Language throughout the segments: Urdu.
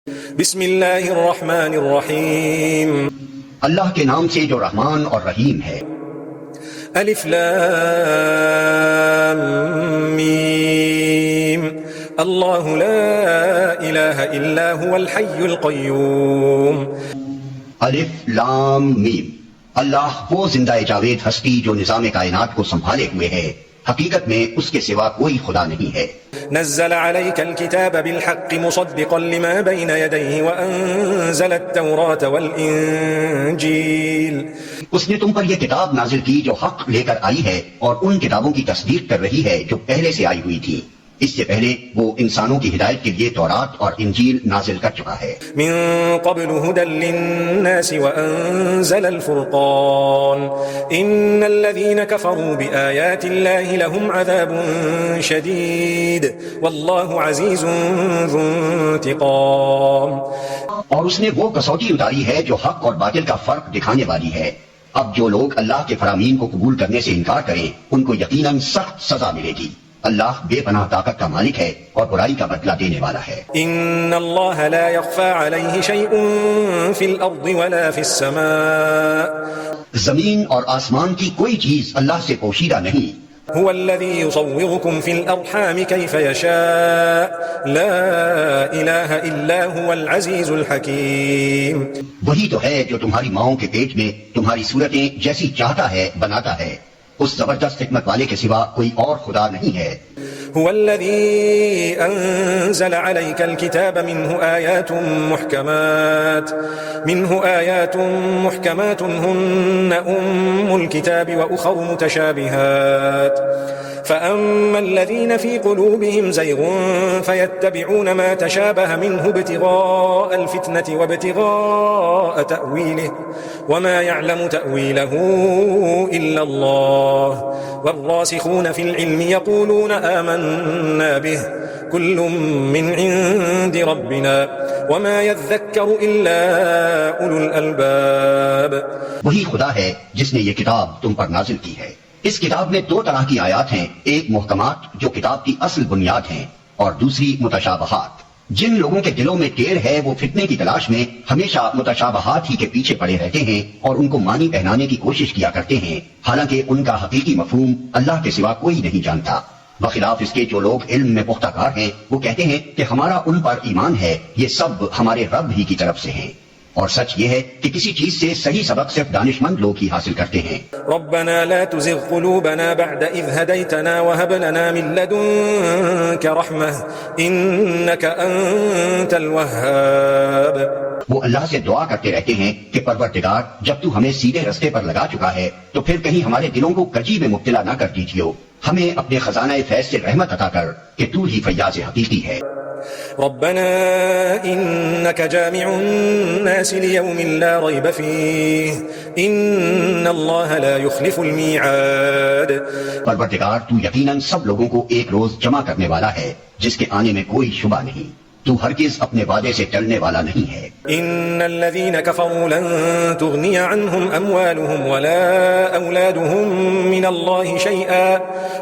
بسم اللہ الرحمن الرحیم اللہ کے نام سے جو رحمان اور رحیم ہے۔ الف لام میم اللہ لا الہ الا هو الحی القیوم۔ الف لام میم، اللہ وہ زندہ جاوید ہستی جو نظام کائنات کو سنبھالے ہوئے ہے، حقیقت میں اس کے سوا کوئی خدا نہیں ہے۔ نزل عليك الكتاب بالحق مصدقا لما بين يديه وأنزل التوراة والإنجيل۔ اس نے تم پر یہ کتاب نازل کی جو حق لے کر آئی ہے اور ان کتابوں کی تصدیق کر رہی ہے جو پہلے سے آئی ہوئی تھی۔ اس سے پہلے وہ انسانوں کی ہدایت کے لیے تورات اور انجیل نازل کر چکا ہے۔ من قبل هدى للناس وأنزل الفرقان إن الذين كفروا بآيات الله لهم عذاب شديد والله عزيز ذو انتقام۔ اور اس نے وہ کسوٹی اتاری ہے جو حق اور باطل کا فرق دکھانے والی ہے۔ اب جو لوگ اللہ کے فرامین کو قبول کرنے سے انکار کریں ان کو یقیناً سخت سزا ملے گی۔ اللہ بے پناہ طاقت کا مالک ہے اور برائی کا بدلہ دینے والا ہے۔ ان اللہ لا يخفى عليه شيء في الارض ولا في السماء۔ زمین اور آسمان کی کوئی چیز اللہ سے پوشیدہ نہیں۔ هو الذي يصوركم في الارحام كيف يشاء لا اله الا هو العزيز الحكيم۔ وہی تو ہے جو تمہاری ماؤں کے پیٹ میں تمہاری صورتیں جیسی چاہتا ہے بناتا ہے۔ اس زبردست حکمت والے کے سوا کوئی اور خدا نہیں ہے۔ هو الذي أنزل عليك الكتاب منه آيات محكمات هن أم الكتاب وأخر متشابهات فأما الذين في قلوبهم زيغ فيتبعون ما تشابه منه ابتغاء الفتنة وابتغاء تأويله وما يعلم تأويله إلا الله والراسخون في العلم يقولون آمنا به كل من عند ربنا وما يذكر إلا أولو الألباب۔ وہی خدا ہے جس نے یہ کتاب تم پر نازل کی ہے۔ اس کتاب میں دو طرح کی آیات ہیں، ایک محکمات جو کتاب کی اصل بنیاد ہیں اور دوسری متشابہات۔ جن لوگوں کے دلوں میں ٹیڑھ ہے وہ فتنے کی تلاش میں ہمیشہ متشابہات ہی کے پیچھے پڑے رہتے ہیں اور ان کو معنی پہنانے کی کوشش کیا کرتے ہیں، حالانکہ ان کا حقیقی مفہوم اللہ کے سوا کوئی نہیں جانتا۔ بخلاف اس کے جو لوگ علم میں پختہ کار ہیں وہ کہتے ہیں کہ ہمارا ان پر ایمان ہے، یہ سب ہمارے رب ہی کی طرف سے ہیں، اور سچ یہ ہے کہ کسی چیز سے صحیح سبق صرف دانش مند لوگ ہی حاصل کرتے ہیں۔ ربنا لا تزغ قلوبنا بعد إذ هديتنا وهب لنا من لدنك رحمة إنك أنت الوهاب۔ وہ اللہ سے دعا کرتے رہتے ہیں کہ پروردگار جب تو ہمیں سیدھے رستے پر لگا چکا ہے تو پھر کہیں ہمارے دلوں کو کجی میں مبتلا نہ کر دیجیو، ہمیں اپنے خزانہ فیض سے رحمت عطا کر کہ تو ہی فیاض حقیقی ہے۔ ربنا إنك جامع الناس ليوم لا ريب فيه إن الله لا يخلف الميعاد۔ پروردگار تو یقیناً سب لوگوں کو ایک روز جمع کرنے والا ہے جس کے آنے میں کوئی شبہ نہیں، تو ہرگز اپنے وعدے سے ٹلنے والا نہیں ہے۔ ان الذين كفروا لن تغني عنهم اموالهم ولا اولادهم من الله شيئا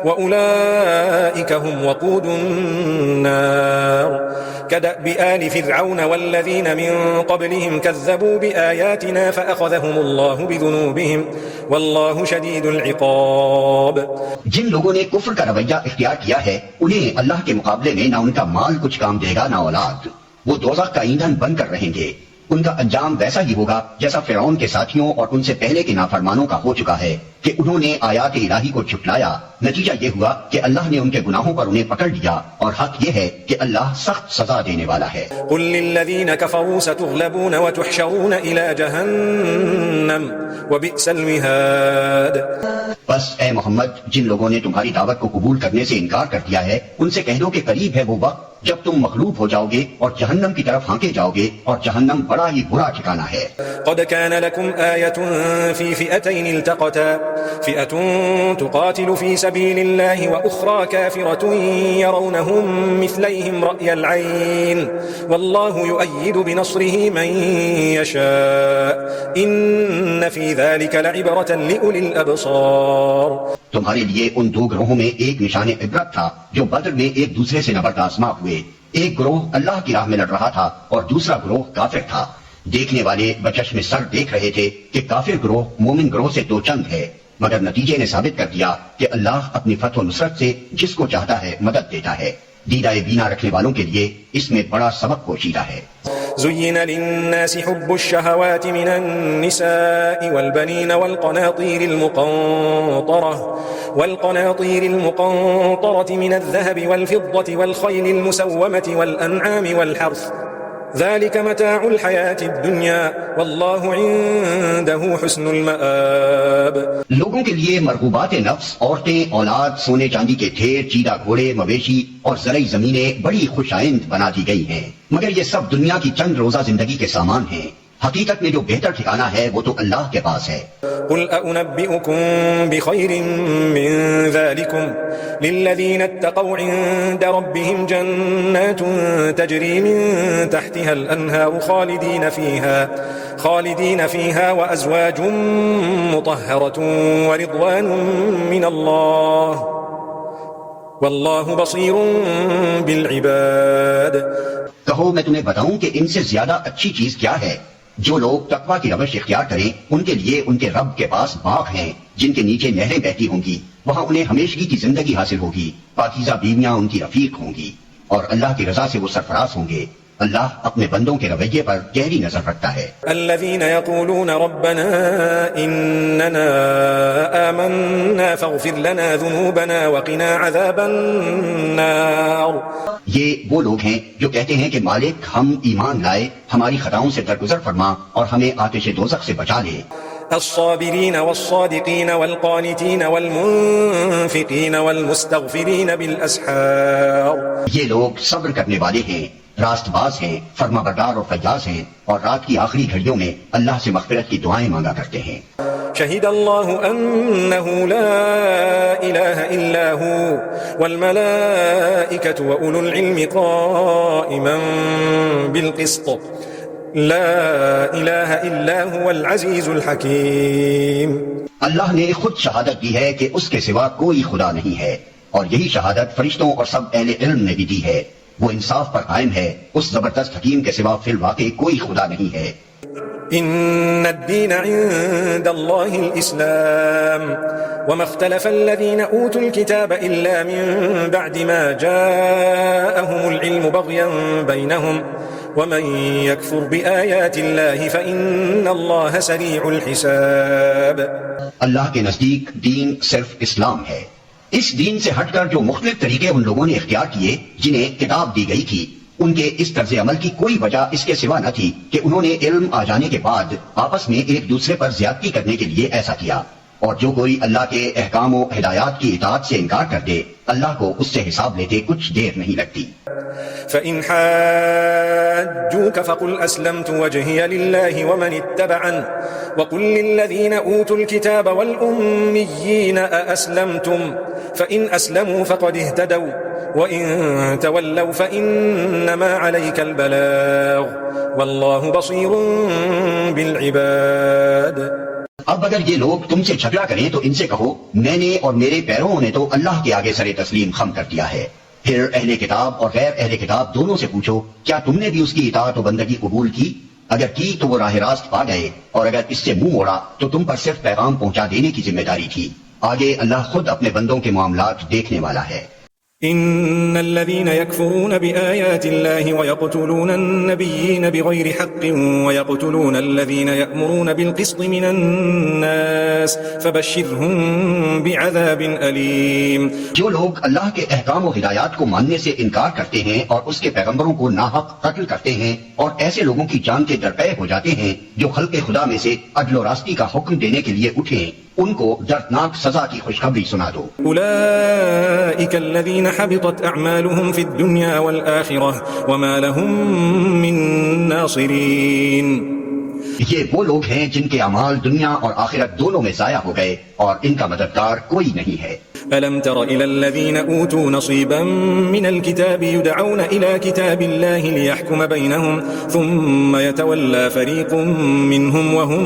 واولئك هم وقود النار كدأب آل فرعون والذين من قبلهم كذبوا بآياتنا فأخذهم الله بذنوبهم والله شديد العقاب۔ جن لوگوں نے کفر کا رویہ اختیار کیا ہے انہیں اللہ کے مقابلے میں نہ ان کا مال کچھ کام دے گا نہ اولاد، وہ دوزخ کا ایندھن بن کر رہیں گے۔ ان کا انجام ویسا ہی ہوگا جیسا فرعون کے ساتھیوں اور ان سے پہلے کے نافرمانوں کا ہو چکا ہے کہ انہوں نے آیات الہی کو جھٹلایا، نتیجہ یہ ہوا کہ اللہ نے ان کے گناہوں پر انہیں پکڑ لیا، اور حق یہ ہے کہ اللہ سخت سزا دینے والا ہے۔ قل للذين كفروا ستغلبون وتحشرون إلى جهنم وبئس المهاد۔ بس اے محمد جن لوگوں نے تمہاری دعوت کو قبول کرنے سے انکار کر دیا ہے ان سے کہہ دو کہ قریب ہے وہ وقت جب تم مغلوب ہو جاؤ گے اور جہنم کی طرف ہانکے جاؤ گے، اور جہنم بڑا ہی برا ٹھکانہ ہے۔ قد كان لكم آية في فئتين التقتا فئة تقاتل في سبيل الله وأخرى كافرة يرونهم مثليهم رأي العين والله يؤيد بنصره من يشاء إن في ذلك لعبرة لأولي الأبصار۔ تمہارے لیے ان دو گروہوں میں ایک نشان عبرت تھا جو بدر میں ایک دوسرے سے نبرد آزما ہوئے، ایک گروہ اللہ کی راہ میں لڑ رہا تھا اور دوسرا گروہ کافر تھا. دیکھنے والے بچشم سر دیکھ رہے تھے کہ کافر گروہ مومن گروہ سے دو چند ہے، مگر نتیجے نے ثابت کر دیا کہ اللہ اپنی فتح و نصرت سے جس کو چاہتا ہے مدد دیتا ہے. دیدہ بینا رکھنے والوں کے لیے اس میں بڑا سبق پوشیدہ ہے. زين للناس حب الشهوات من النساء والبنين والقناطير المقنطرة من الذهب والفضة والخيل المسومة والأنعام والحرث ذلك متاع الحياة الدنيا والله عنده حسن المآب. لوگوں کے لیے مرغوبات نفس، عورتیں، اولاد، سونے چاندی کے ڈھیر، چیدہ گھوڑے، مویشی اور زرعی زمینیں بڑی خوش آئند بنا دی گئی ہیں، مگر یہ سب دنیا کی چند روزہ زندگی کے سامان ہیں. حقیقت میں جو بہتر ٹھکانہ ہے وہ تو اللہ کے پاس ہے. قل أنبئكم بخير من ذلكم للذين اتقوا عند ربهم جنات تجري من تحتها الأنهار خالدين فيها وأزواج مطهرة ورضوان من الله والله بصير بالعباد. کہو میں تمہیں بتاؤں کہ ان سے زیادہ اچھی چیز کیا ہے؟ جو لوگ تقویٰ کی روش اختیار کریں ان کے لیے ان کے رب کے پاس باغ ہیں جن کے نیچے نہریں بہتی ہوں گی، وہاں انہیں ہمیشگی کی زندگی حاصل ہوگی، پاکیزہ بیویاں ان کی رفیق ہوں گی، اور اللہ کی رضا سے وہ سرفراز ہوں گے. اللہ اپنے بندوں کے رویے پر گہری نظر رکھتا ہے. الذين يقولون ربنا إننا آمنا فاغفر لنا ذنوبنا وقنا عذاب النار. یہ وہ لوگ ہیں جو کہتے ہیں کہ مالک ہم ایمان لائے، ہماری خطاؤں سے درگزر فرما اور ہمیں آتش دوزخ سے بچا لے. الصابرين والصادقين والقانتين والمنفقين والمستغفرين بالأسحار. یہ لوگ صبر کرنے والے ہیں، راست باز ہیں، فرما بردار اور فیاض ہیں، اور رات کی آخری گھڑیوں میں اللہ سے مغفرت کی دعائیں مانگا کرتے ہیں. شهد الله أنه لا إله إلا هو والملائكة وأولو العلم قائما بالقسط لا إله إلا هو العزيز الحكيم. اللہ نے خود شہادت دی ہے کہ اس کے سوا کوئی خدا نہیں ہے، اور یہی شہادت فرشتوں اور سب اہل علم نے بھی دی ہے. وہ انصاف پر قائم ہے، اس زبردست حکیم کے سوا فی الواقع کوئی خدا نہیں ہے. إن الدين عند الله الإسلام وما اختلف الذين أوتوا الكتاب إلا من بعد ما جاءهم العلم بغيا بينهم ومن يكفر بآيات الله فإن الله سريع الحساب. اللہ کے نزدیک دین صرف اسلام ہے. اس دین سے ہٹ کر جو مختلف طریقے ان لوگوں نے اختیار کیے جنہیں کتاب دی گئی تھی، ان کے اس طرز عمل کی کوئی وجہ اس کے سوا نہ تھی کہ انہوں نے علم آ جانے کے بعد آپس میں ایک دوسرے پر زیادتی کرنے کے لیے ایسا کیا. اور جو کوئی اللہ کے احکام و ہدایات کی اطاعت سے انکار کر دے، اللہ کو اس سے حساب لیتے کچھ دیر نہیں لگتی. فإن حاجوك فقل أسلمت وجهي لله ومن اتبعني وقل للذين أوتوا الكتاب والأميين أأسلمتم فإن أسلموا فقد اهتدوا وإن تولوا فإنما عليك البلاغ والله بصير بالعباد. اب اگر یہ لوگ تم سے جھگڑا کریں تو ان سے کہو میں نے اور میرے پیرووں نے تو اللہ کے آگے سر تسلیم خم کر دیا ہے. پھر اہل کتاب اور غیر اہل کتاب دونوں سے پوچھو کیا تم نے بھی اس کی اطاعت و بندگی قبول کی؟ اگر کی تو وہ راہ راست پا گئے، اور اگر اس سے منہ موڑا تو تم پر صرف پیغام پہنچا دینے کی ذمہ داری تھی. آگے اللہ خود اپنے بندوں کے معاملات دیکھنے والا ہے. إن الذين يكفرون بآيات الله ويقتلون النبيين بغير حق ويقتلون الذين يأمرون بالقسط من الناس فبشرهم بعذاب أليم. جو لوگ اللہ کے احکام و ہدایات کو ماننے سے انکار کرتے ہیں اور اس کے پیغمبروں کو ناحق قتل کرتے ہیں، اور ایسے لوگوں کی جان کے درپے ہو جاتے ہیں جو خلق خدا میں سے عدل و راستی کا حکم دینے کے لیے اٹھیں، ان کو دردناک سزا کی خوشخبری سنا دو. أولئك الذين حبطت أعمالهم في الدنيا والآخرة وما لهم من ناصرين. یہ وہ لوگ ہیں جن کے اعمال دنیا اور آخرت دونوں میں ضائع ہو گئے اور ان کا مددگار کوئی نہیں ہے. ألم تر إلى الذين أوتوا نصيبا من الكتاب يدعون إلى كتاب الله ليحكم بينهم ثم يتولى فريق منهم وهم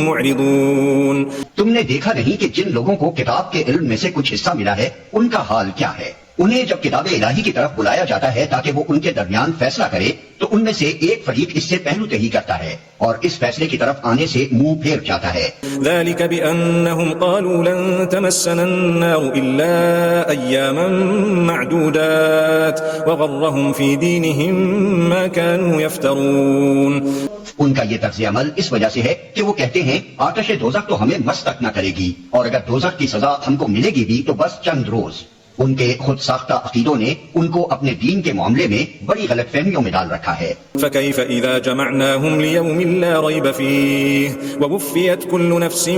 معرضون. تم نے دیکھا نہیں کہ جن لوگوں کو کتاب کے علم میں سے کچھ حصہ ملا ہے ان کا حال کیا ہے؟ انہیں جب کتاب الہی کی طرف بلایا جاتا ہے تاکہ وہ ان کے درمیان فیصلہ کرے تو ان میں سے ایک فریق اس سے پہلو تہی کرتا ہے اور اس فیصلے کی طرف آنے سے منہ پھیر جاتا ہے. ذلك بأنهم قالوا لن تمسنا النار إلا أياما معدودات وغرهم في دينهم ما كانوا يفترون. ان کا یہ طرز عمل اس وجہ سے ہے کہ وہ کہتے ہیں آتش دوزخ تو ہمیں مس تک نہ کرے گی اور اگر دوزخ کی سزا ہم کو ملے گی بھی تو بس چند روز. ان کے خود ساختہ عقیدوں نے ان کو اپنے دین کے معاملے میں بڑی غلط فہمیوں میں ڈال رکھا ہے. فكيف إذا جمعناهم ليوم لا ريب فيه ووفيت كل نفس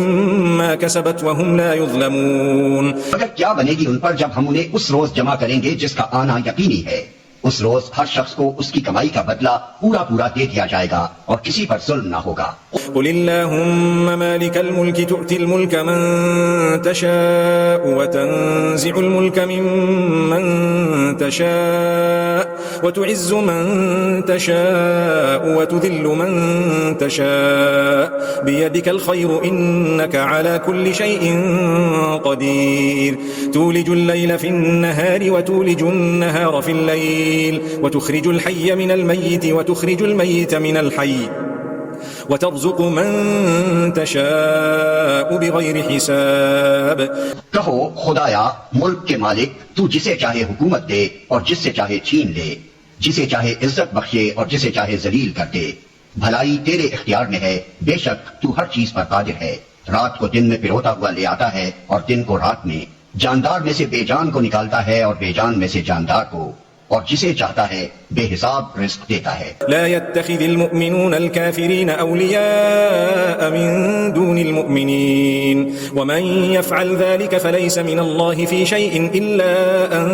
ما كسبت وهم لا يظلمون. مگر کیا بنے گی ان پر جب ہم انہیں اس روز جمع کریں گے جس کا آنا یقینی ہے. اس روز ہر شخص کو اس کی کمائی کا بدلہ پورا پورا دے دیا جائے گا اور کسی پر ظلم نہ ہوگا. قل اللهم مالك الملك تؤتي الملك من تشاء وتنزع الملك ممن تشاء وتعز من تشاء وتذل من تشاء بيدك الخير إنك على كل شيء قدير. تولج الليل في النهار وتولج النهار في الليل وتخرج الحي من الميت وتخرج الميت من الحي وترزق من تشاء بغير حساب. کہو خدایا ملک کے مالک تو جسے چاہے حکومت دے اور جس سے چاہے چھین لے، جسے چاہے عزت بخشے اور جسے چاہے ذلیل کر دے. بھلائی تیرے اختیار میں ہے، بے شک تو ہر چیز پر قادر ہے. رات کو دن میں پروتا ہوا لے آتا ہے اور دن کو رات میں. جاندار میں سے بے جان کو نکالتا ہے اور بے جان میں سے جاندار کو، اور جسے چاہتا ہے بے حساب رزق دیتا ہے. لا يتخذ المؤمنون الكافرين أولياء من دون المؤمنين ومن يفعل ذلك فليس من الله في شيء إلا أن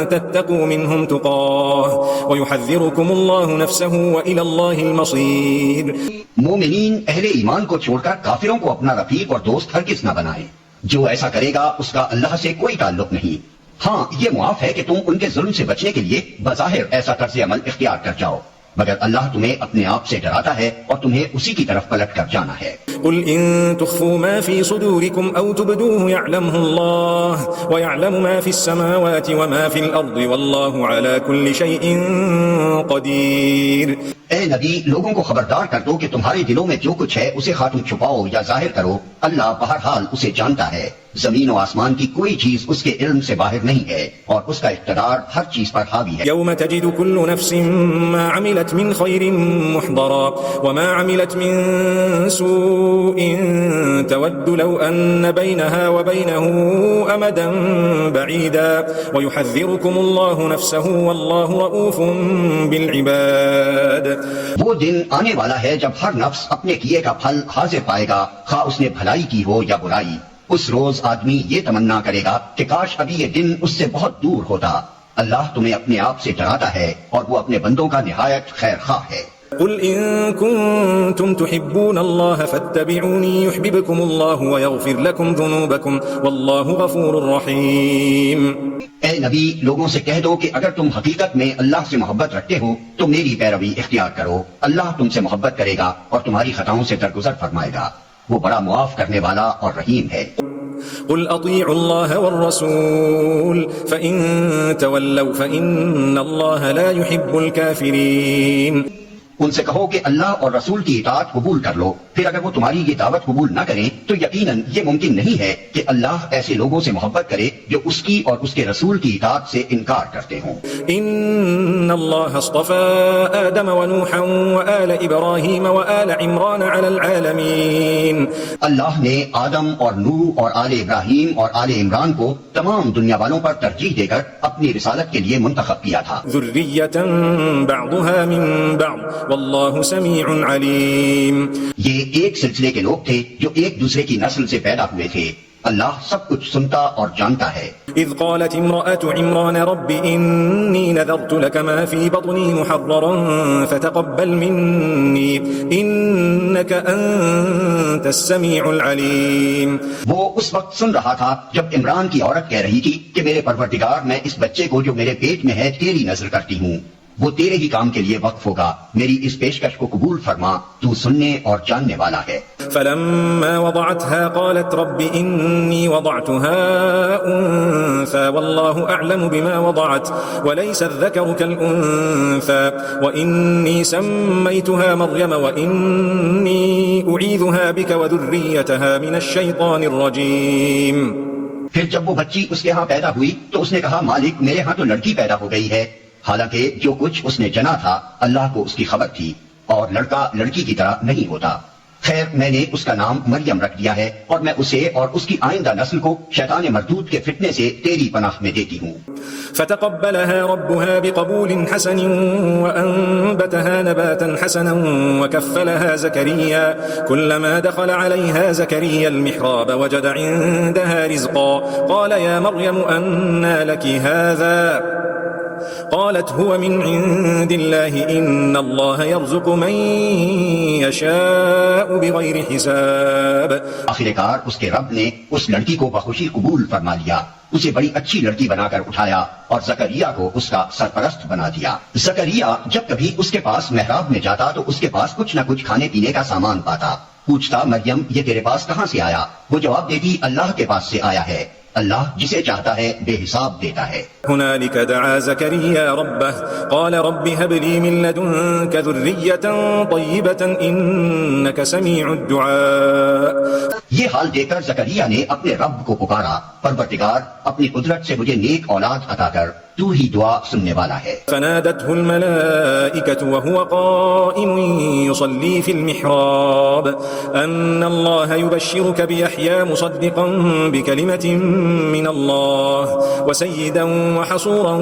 تتقوا منهم تقاه ويحذركم الله نفسه وإلى الله المصير. مومنین اہل ایمان کو چھوڑ کر کافروں کو اپنا رفیق اور دوست ہرگز نہ بنائیں. جو ایسا کرے گا اس کا اللہ سے کوئی تعلق نہیں. ہاں یہ معاف ہے کہ تم ان کے ظلم سے بچنے کے لیے بظاہر ایسا طرز عمل اختیار کر جاؤ، مگر اللہ تمہیں اپنے آپ سے ڈراتا ہے اور تمہیں اسی کی طرف پلٹ کر جانا ہے. قل ان تخفوا ما في صدوركم او تبدوه يعلمه الله ويعلم ما في السماوات وما في الارض والله على كل شيء قدير. اے نبی لوگوں کو خبردار کر دو کہ تمہارے دلوں میں جو کچھ ہے اسے خواہ تم چھپاؤ یا ظاہر کرو، اللہ بہرحال اسے جانتا ہے. زمین و آسمان کی کوئی چیز اس کے علم سے باہر نہیں ہے اور اس کا اقتدار ہر چیز پر حاوی ہے. يوم تجد كل نفس ما عملت من خير محضرا وما عملت من سوء تود لو ان بينها وبينه امدا بعيدا ويحذركم الله نفسه والله رؤوف بالعباد. وہ دن آنے والا ہے جب ہر نفس اپنے کیے کا پھل حاضر پائے گا، خواہ اس نے بھلائی کی ہو یا برائی. اس روز آدمی یہ تمنا کرے گا کہ کاش ابھی یہ دن اس سے بہت دور ہوتا. اللہ تمہیں اپنے آپ سے ڈراتا ہے اور وہ اپنے بندوں کا نہایت خیر خواہ ہے. قل ان كنتم تحبون الله فاتبعوني يحببكم الله ويغفر لكم ذنوبكم والله غفور رحيم. اے نبی لوگوں سے کہہ دو کہ اگر تم حقیقت میں اللہ سے محبت رکھتے ہو تو میری پیروی اختیار کرو. اللہ تم سے محبت کرے گا اور تمہاری خطاؤں سے درگزر فرمائے گا. وہ بڑا معاف کرنے والا اور رحیم ہے. قل اطيعوا الله والرسول فإن تولوا فإن الله لا يحب الكافرين. ان سے کہو کہ اللہ اور رسول کی اطاعت قبول کر لو، پھر اگر وہ تمہاری یہ دعوت قبول نہ کریں تو یقیناً یہ ممکن نہیں ہے کہ اللہ ایسے لوگوں سے محبت کرے جو اس کی اور اس کے رسول کی اطاعت سے انکار کرتے ہوں. ان اللہ اصطفى آدم ونوحا وآل ابراہیم وآل عمران على العالمین. اللہ نے آدم اور نوح اور آل ابراہیم اور آل عمران کو تمام دنیا والوں پر ترجیح دے کر اپنی رسالت کے لیے منتخب کیا تھا. ذریۃ بعضها من بعض واللہ سمیع علیم. یہ ایک سلسلے کے لوگ تھے جو ایک دوسرے کی نسل سے پیدا ہوئے تھے. اللہ سب کچھ سنتا اور جانتا ہے. اذ قالت امرأة عمران رب انی نذرت لك ما في بطنی محررا فتقبل منی انك انت السمیع العلیم. وہ اس وقت سن رہا تھا جب عمران کی عورت کہہ رہی تھی کہ میرے پروردگار میں اس بچے کو جو میرے پیٹ میں ہے تیری نظر کرتی ہوں، وہ تیرے ہی کام کے لیے وقف ہوگا، میری اس پیشکش کو قبول فرما، تو سننے اور جاننے والا ہے۔ فلما وضعتها قالت رب إني وضعتها أنثى والله أعلم بما وضعت وليس الذكر كالأنثى وإني سميتها مريم وإني أعيذها بك وذريتها من الشيطان الرجيم۔ پھر جب وہ بچی اس کے ہاں پیدا ہوئی تو اس نے کہا مالک میرے ہاں تو لڑکی پیدا ہو گئی ہے، حالانکہ جو کچھ اس نے جنا تھا اللہ کو اس کی خبر تھی، اور لڑکا لڑکی کی طرح نہیں ہوتا۔ خیر میں نے اس کا نام مریم رکھ دیا ہے، اور میں اسے اور اس کی آئندہ نسل کو شیطان مردود کے فتنے سے تیری پناہ میں دیتی ہوں۔ فتقبلها ربها بقبول حسن وأنبتها نباتا حسنا وكفلها زكريا كلما دخل عليها زكريا المحراب وجد عندها رزقا قال يا مريم أنى لك هذا قالت هو من عند الله إن الله يرزق من يشاء بغير حساب۔ آخر کار اس کے رب نے اس لڑکی کو بخوشی قبول فرما لیا، اسے بڑی اچھی لڑکی بنا کر اٹھایا اور زکریا کو اس کا سرپرست بنا دیا۔ زکریا جب کبھی اس کے پاس محراب میں جاتا تو اس کے پاس کچھ نہ کچھ کھانے پینے کا سامان پاتا، پوچھتا مریم یہ تیرے پاس کہاں سے آیا؟ وہ جواب دیتی اللہ کے پاس سے آیا ہے، اللہ جسے چاہتا ہے بے حساب دیتا ہے۔ هنالك دعا زكريا ربه قال رب هب لي من لدنك ذرية طيبة إنك سميع الدعاء۔ یہ حال دیکھ کر زکریا نے اپنے رب کو پکارا، پروردگار اپنی قدرت سے مجھے نیک اولاد عطا کر، تو ہی دعا سننے والا ہے۔ فنادته الملائكة وهو قائم يصلي في المحراب أن الله يبشرك بيحيى مصدقا بكلمة من الله وسيدا وحصورا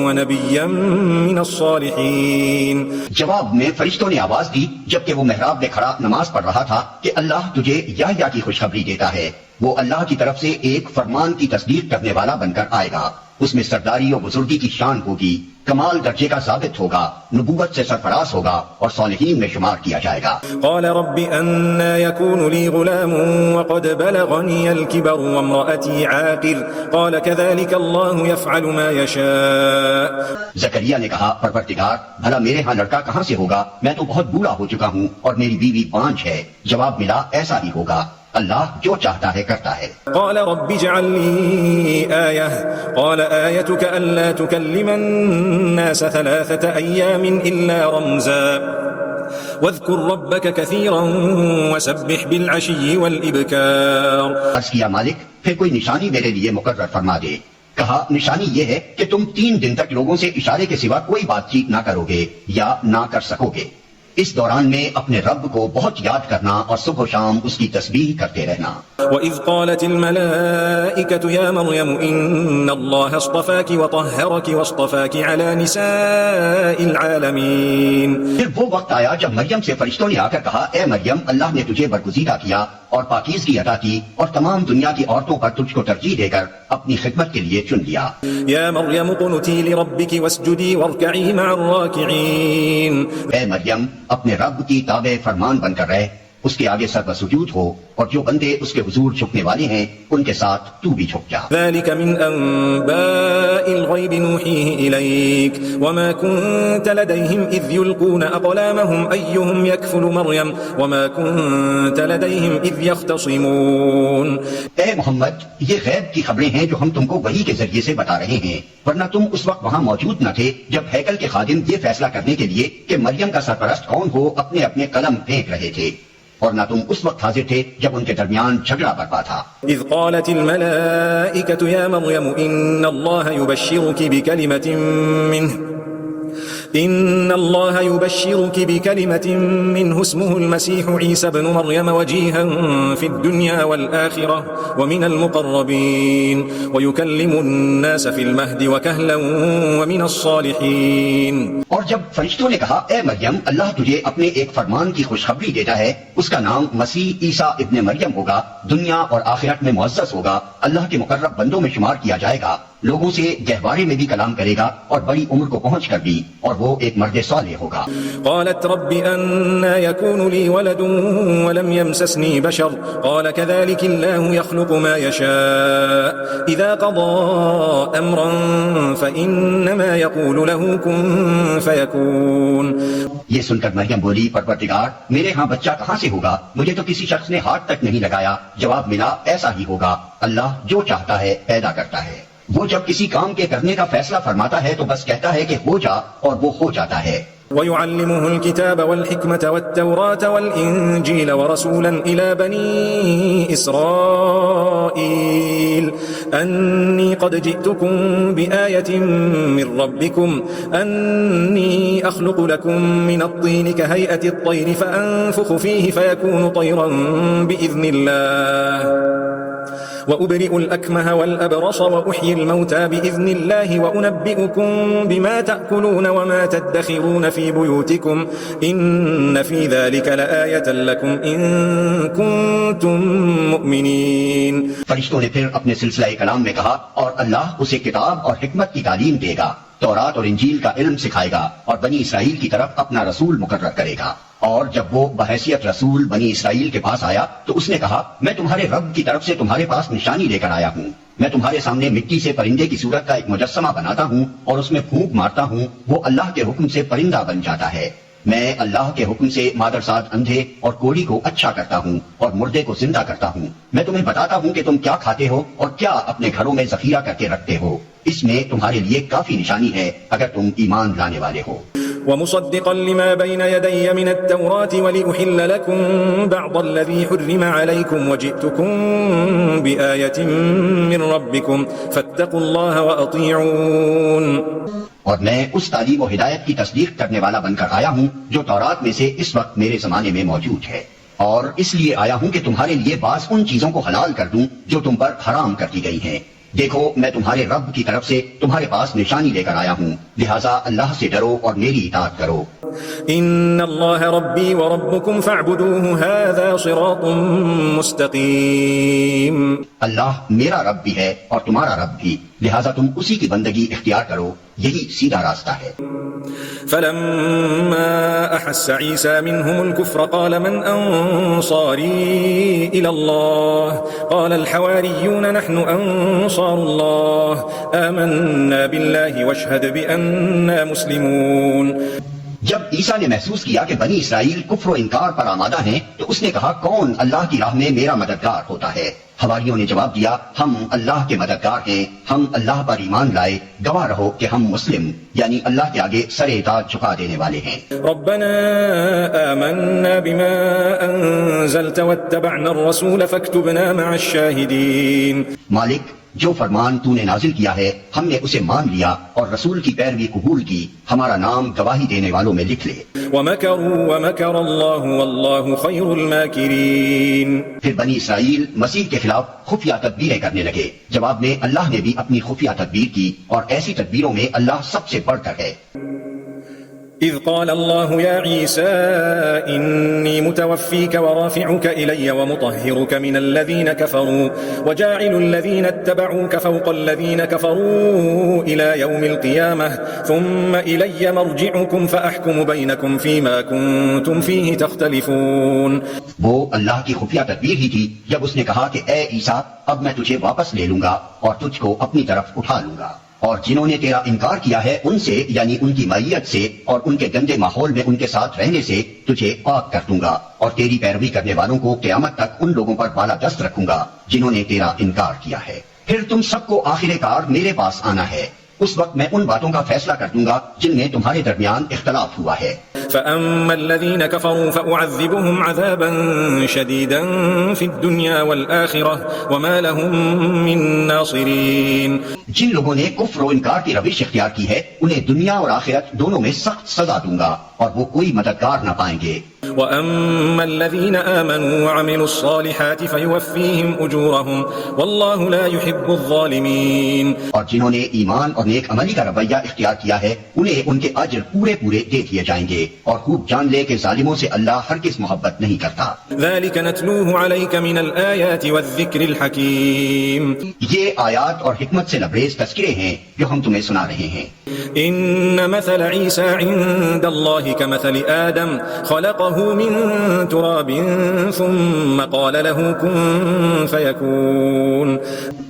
ونبيا من الصالحين۔ جواب میں فرشتوں نے آواز دی جبکہ وہ محراب میں کھڑا نماز پڑھ رہا تھا کہ اللہ تجھے یحییٰ کی خوشخبری دیتا ہے، وہ اللہ کی طرف سے ایک فرمان کی تصدیق کرنے والا بن کر آئے گا، اس میں سرداری و بزرگی کی شان ہوگی، کمال درجے کا ثابت ہوگا، نبوت سے سرفراز ہوگا اور صالحین میں شمار کیا جائے گا۔ قال رب أنى يكون لي غلام وقد بلغني الكبر وامرأتي عاقر قال كذلك الله يفعل ما يشاء۔ زکریا نے کہا پروردگار بھلا میرے ہاں لڑکا کہاں سے ہوگا، میں تو بہت بوڑھا ہو چکا ہوں اور میری بیوی بانجھ ہے۔ جواب ملا ایسا ہی ہوگا، اللہ جو چاہتا ہے کرتا ہے۔ قال رب اجعل لي آية قال آيتك ألا تكلم الناس 3 أيام إلا رمزا واذكر ربك كثيرا وسبح بالعشي والإبكار۔ عرض کیا مالک پھر کوئی نشانی میرے لیے مقرر فرما دے۔ کہا نشانی یہ ہے کہ تم 3 دن تک لوگوں سے اشارے کے سوا کوئی بات چیت نہ کرو گے یا نہ کر سکو گے، اس دوران میں اپنے رب کو بہت یاد کرنا اور صبح و شام اس کی تسبیح کرتے رہنا۔ وَإِذْ قَالَتِ الْمَلَائِكَةُ يَا مَرْيَمُ إِنَّ اللَّهَ اصْطَفَاكِ وَطَهَّرَكِ وَاصْطَفَاكِ عَلَى نِسَاءِ الْعَالَمِينَ۔ پھر وہ وقت آیا جب مریم سے فرشتوں نے آ کر کہا اے مریم اللہ نے تجھے برگزیدہ کیا اور پاکیزگی عطا کی اور تمام دنیا کی عورتوں پر تجھ کو ترجیح دے کر اپنی خدمت کے لیے چن لیا۔ يَا مَرْيَمُ قُنُتِي لِرَبِّكِ وَاسْجُدِي وَارْكَعِي مَعَ الرَّاكِعِينَ۔ اے مریم اپنے رب کی تابع فرمان بن کر رہ، اس کے آگے سر سجود ہو اور جو بندے اس کے حضور جھکنے والے ہیں ان کے ساتھ تو بھی جھک جا۔ ذلك من أنباء الغيب نوحيه إليك وما كنت لديهم إذ يلقون أقلامهم أيهم يكفل مريم وما كنت لديهم إذ يختصمون۔ اے محمد یہ غیب کی خبریں ہیں جو ہم تم کو وحی کے ذریعے سے بتا رہے ہیں، ورنہ تم اس وقت وہاں موجود نہ تھے جب ہیکل کے خادم یہ فیصلہ کرنے کے لیے کہ مریم کا سرپرست کون ہو اپنے اپنے قلم پھینک رہے تھے، اور نہ تم اس وقت حاضر تھے جب ان کے درمیان جھگڑا برپا تھا۔ إذ قالت الملائكة يا مريم إن الله يبشرك بكلمة منه اسمه المسيح عيسى ابن مريم وجيها في الدنيا والآخرة ومن المقربين ويكلم الناس في المهد وكهلا ومن الصالحين۔ اور جب فرشتوں نے کہا اے مریم اللہ تجھے اپنے ایک فرمان کی خوشخبری دیتا ہے، اس کا نام مسیح عیسیٰ ابن مریم ہوگا، دنیا اور آخرت میں معزز ہوگا، اللہ کے مقرب بندوں میں شمار کیا جائے گا لوگوں سے گہوارے میں بھی کلام کرے گا اور بڑی عمر کو پہنچ کر بھی، اور وہ ایک مرد صالح ہوگا۔ قالت رب أنا يكون لي ولد ولم يمسسني بشر قال كذلك الله يخلق ما يشاء إذا قضى أمرا فإنما يقول له كن فيكون۔ یہ سن کر مریم بولی پروردگار میرے ہاں بچہ کہاں سے ہوگا، مجھے تو کسی شخص نے ہاتھ تک نہیں لگایا۔ جواب ملا ایسا ہی ہوگا، اللہ جو چاہتا ہے پیدا کرتا ہے۔ وہ جب کسی کام کے کرنے کا فیصلہ فرماتا ہے تو بس کہتا ہے کہ ہو جا اور وہ ہو جاتا ہے۔ ويعلمه الكتاب والحكمة والتوراة والإنجيل ورسولا إلى بني إسرائيل أني قد جئتكم بآية من ربكم أني أخلق لكم من الطين كهيئة الطير فأنفخ فيه فيكون طيرا بإذن الله وأبرئ الأكمه والأبرص وأحيي الموتى بإذن الله وأنبئكم بما تأكلون وما تدخرون في بيوتكم إن في ذلك لآية لكم إن كنتم مؤمنين۔ فرشتوں نے پھر اپنے سلسلہ کلام میں کہا اور اللہ اسے کتاب اور حکمت کی تعلیم دے گا، تورات اور انجیل کا علم سکھائے گا اور بنی اسرائیل کی طرف اپنا رسول مقرر کرے گا۔ اور جب وہ بحیثیت رسول بنی اسرائیل کے پاس آیا تو اس نے کہا میں تمہارے رب کی طرف سے تمہارے پاس نشانی لے کر آیا ہوں۔ میں تمہارے سامنے مٹی سے پرندے کی صورت کا ایک مجسمہ بناتا ہوں اور اس میں پھونک مارتا ہوں، وہ اللہ کے حکم سے پرندہ بن جاتا ہے۔ میں اللہ کے حکم سے مادرزاد اندھے اور کوڑی کو اچھا کرتا ہوں اور مردے کو زندہ کرتا ہوں۔ میں تمہیں بتاتا ہوں کہ تم کیا کھاتے ہو اور کیا اپنے گھروں میں ذخیرہ کر کے رکھتے ہو، اس میں تمہارے لیے کافی نشانی ہے اگر تم ایمان لانے والے ہو۔ ومصدقا لما بين يدي من التوراة ولأحل لكم بعض الذي حرم عليكم وجئتكم بآية من ربكم فاتقوا الله وأطيعون۔ اور میں اس تعلیم و ہدایت کی تصدیق کرنے والا بن کر آیا ہوں جو تورات میں سے اس وقت میرے زمانے میں موجود ہے، اور اس لیے آیا ہوں کہ تمہارے لیے بعض ان چیزوں کو حلال کر دوں جو تم پر حرام کر دی گئی ہیں۔ دیکھو میں تمہارے رب کی طرف سے تمہارے پاس نشانی لے کر آیا ہوں، لہٰذا اللہ سے ڈرو اور میری اطاعت کرو۔ ان اللہ ربی وربکم فاعبدوه هذا صراط مستقیم۔ اللہ میرا رب بھی ہے اور تمہارا رب بھی، لہٰذا تم اسی کی بندگی اختیار کرو، یہی سیدھا راستہ ہے۔ فلما احس عیسى منهم الكفر قال من انصاری الى اللہ قال الحواریون نحن انصار اللہ آمنا باللہ واشهد بأننا مسلمون۔ جب عیسیٰ نے محسوس کیا کہ بنی اسرائیل کفر و انکار پر آمادہ ہیں تو اس نے کہا کون اللہ کی راہ میں میرا مددگار ہوتا ہے؟ حواریوں نے جواب دیا ہم اللہ کے مددگار ہیں، ہم اللہ پر ایمان لائے، گواہ رہو کہ ہم مسلم یعنی اللہ کے آگے سر اطاعت جھکا دینے والے ہیں۔ ربنا آمنا بما انزلت واتبعنا الرسول فاكتبنا مع الشاہدین۔ مالک جو فرمان تو نے نازل کیا ہے ہم نے اسے مان لیا اور رسول کی پیروی قبول کی، ہمارا نام گواہی دینے والوں میں لکھ لے۔ وَمَكَرُوا وَمَكَرَ اللَّهُ وَاللَّهُ خَيْرُ الْمَاكِرِينَ۔ پھر بنی اسرائیل مسیح کے خلاف خفیہ تدبیریں کرنے لگے، جواب میں اللہ نے بھی اپنی خفیہ تدبیر کی اور ایسی تدبیروں میں اللہ سب سے بڑھ کر ہے۔ إذ قال الله يا عيسى إني متوفيك ورافعك إلي ومطهرك من الذين كفروا وجاعل الذين اتبعوك فوق الذين كفروا إلى يوم القيامة ثم إلي مرجعكم فأحكم بينكم فيما كنتم فيه تختلفون۔ وہ اللہ کی خفیہ تدبیر ہی تھی جب اس نے کہا کہ اے عیسیٰ اب میں تجھے واپس لے لوں گا اور تجھ کو اپنی طرف اٹھا لوں گا، اور جنہوں نے تیرا انکار کیا ہے ان سے یعنی ان کی معیت سے اور ان کے گندے ماحول میں ان کے ساتھ رہنے سے تجھے پاک کر دوں گا، اور تیری پیروی کرنے والوں کو قیامت تک ان لوگوں پر بالا دست رکھوں گا جنہوں نے تیرا انکار کیا ہے۔ پھر تم سب کو آخر کار میرے پاس آنا ہے، اس وقت میں ان باتوں کا فیصلہ کر دوں گا جن میں تمہارے درمیان اختلاف ہوا ہے۔ فأما الذين كفروا فأعذبهم عذابا شديدا في الدنيا والآخرة وما لهم من ناصرين۔ جن لوگوں نے کفر و انکار کی روش اختیار کی ہے انہیں دنیا اور آخرت دونوں میں سخت سزا دوں گا اور وہ کوئی مددگار نہ پائیں گے. وَأَمَّا الَّذِينَ آمَنُوا وَعَمِلُوا الصَّالِحَاتِ فَيُوَفِّيهِمْ أُجُورَهُمْ وَاللَّهُ لَا يُحِبُّ الظَّالِمِينَ. اور جنہوں نے ایمان اور نیک عملی کا رویہ اختیار کیا ہے انہیں ان کے اجر پورے پورے دے دیے جائیں گے. اور خوب جان لے کہ ظالموں سے اللہ ہرگز محبت نہیں کرتا. ذَلِكَ نَتْلُوهُ عَلَيْكَ مِنَ الْآيَاتِ وَالذِّكْرِ الْحَكِيمِ. یہ آیات اور حکمت سے لبریز تذکرے ہیں جو ہم تمہیں سنا رہے ہیں. إن مثل عيسى عند الله كمثل آدم خلقه من تراب ثم قال له كن فيكون.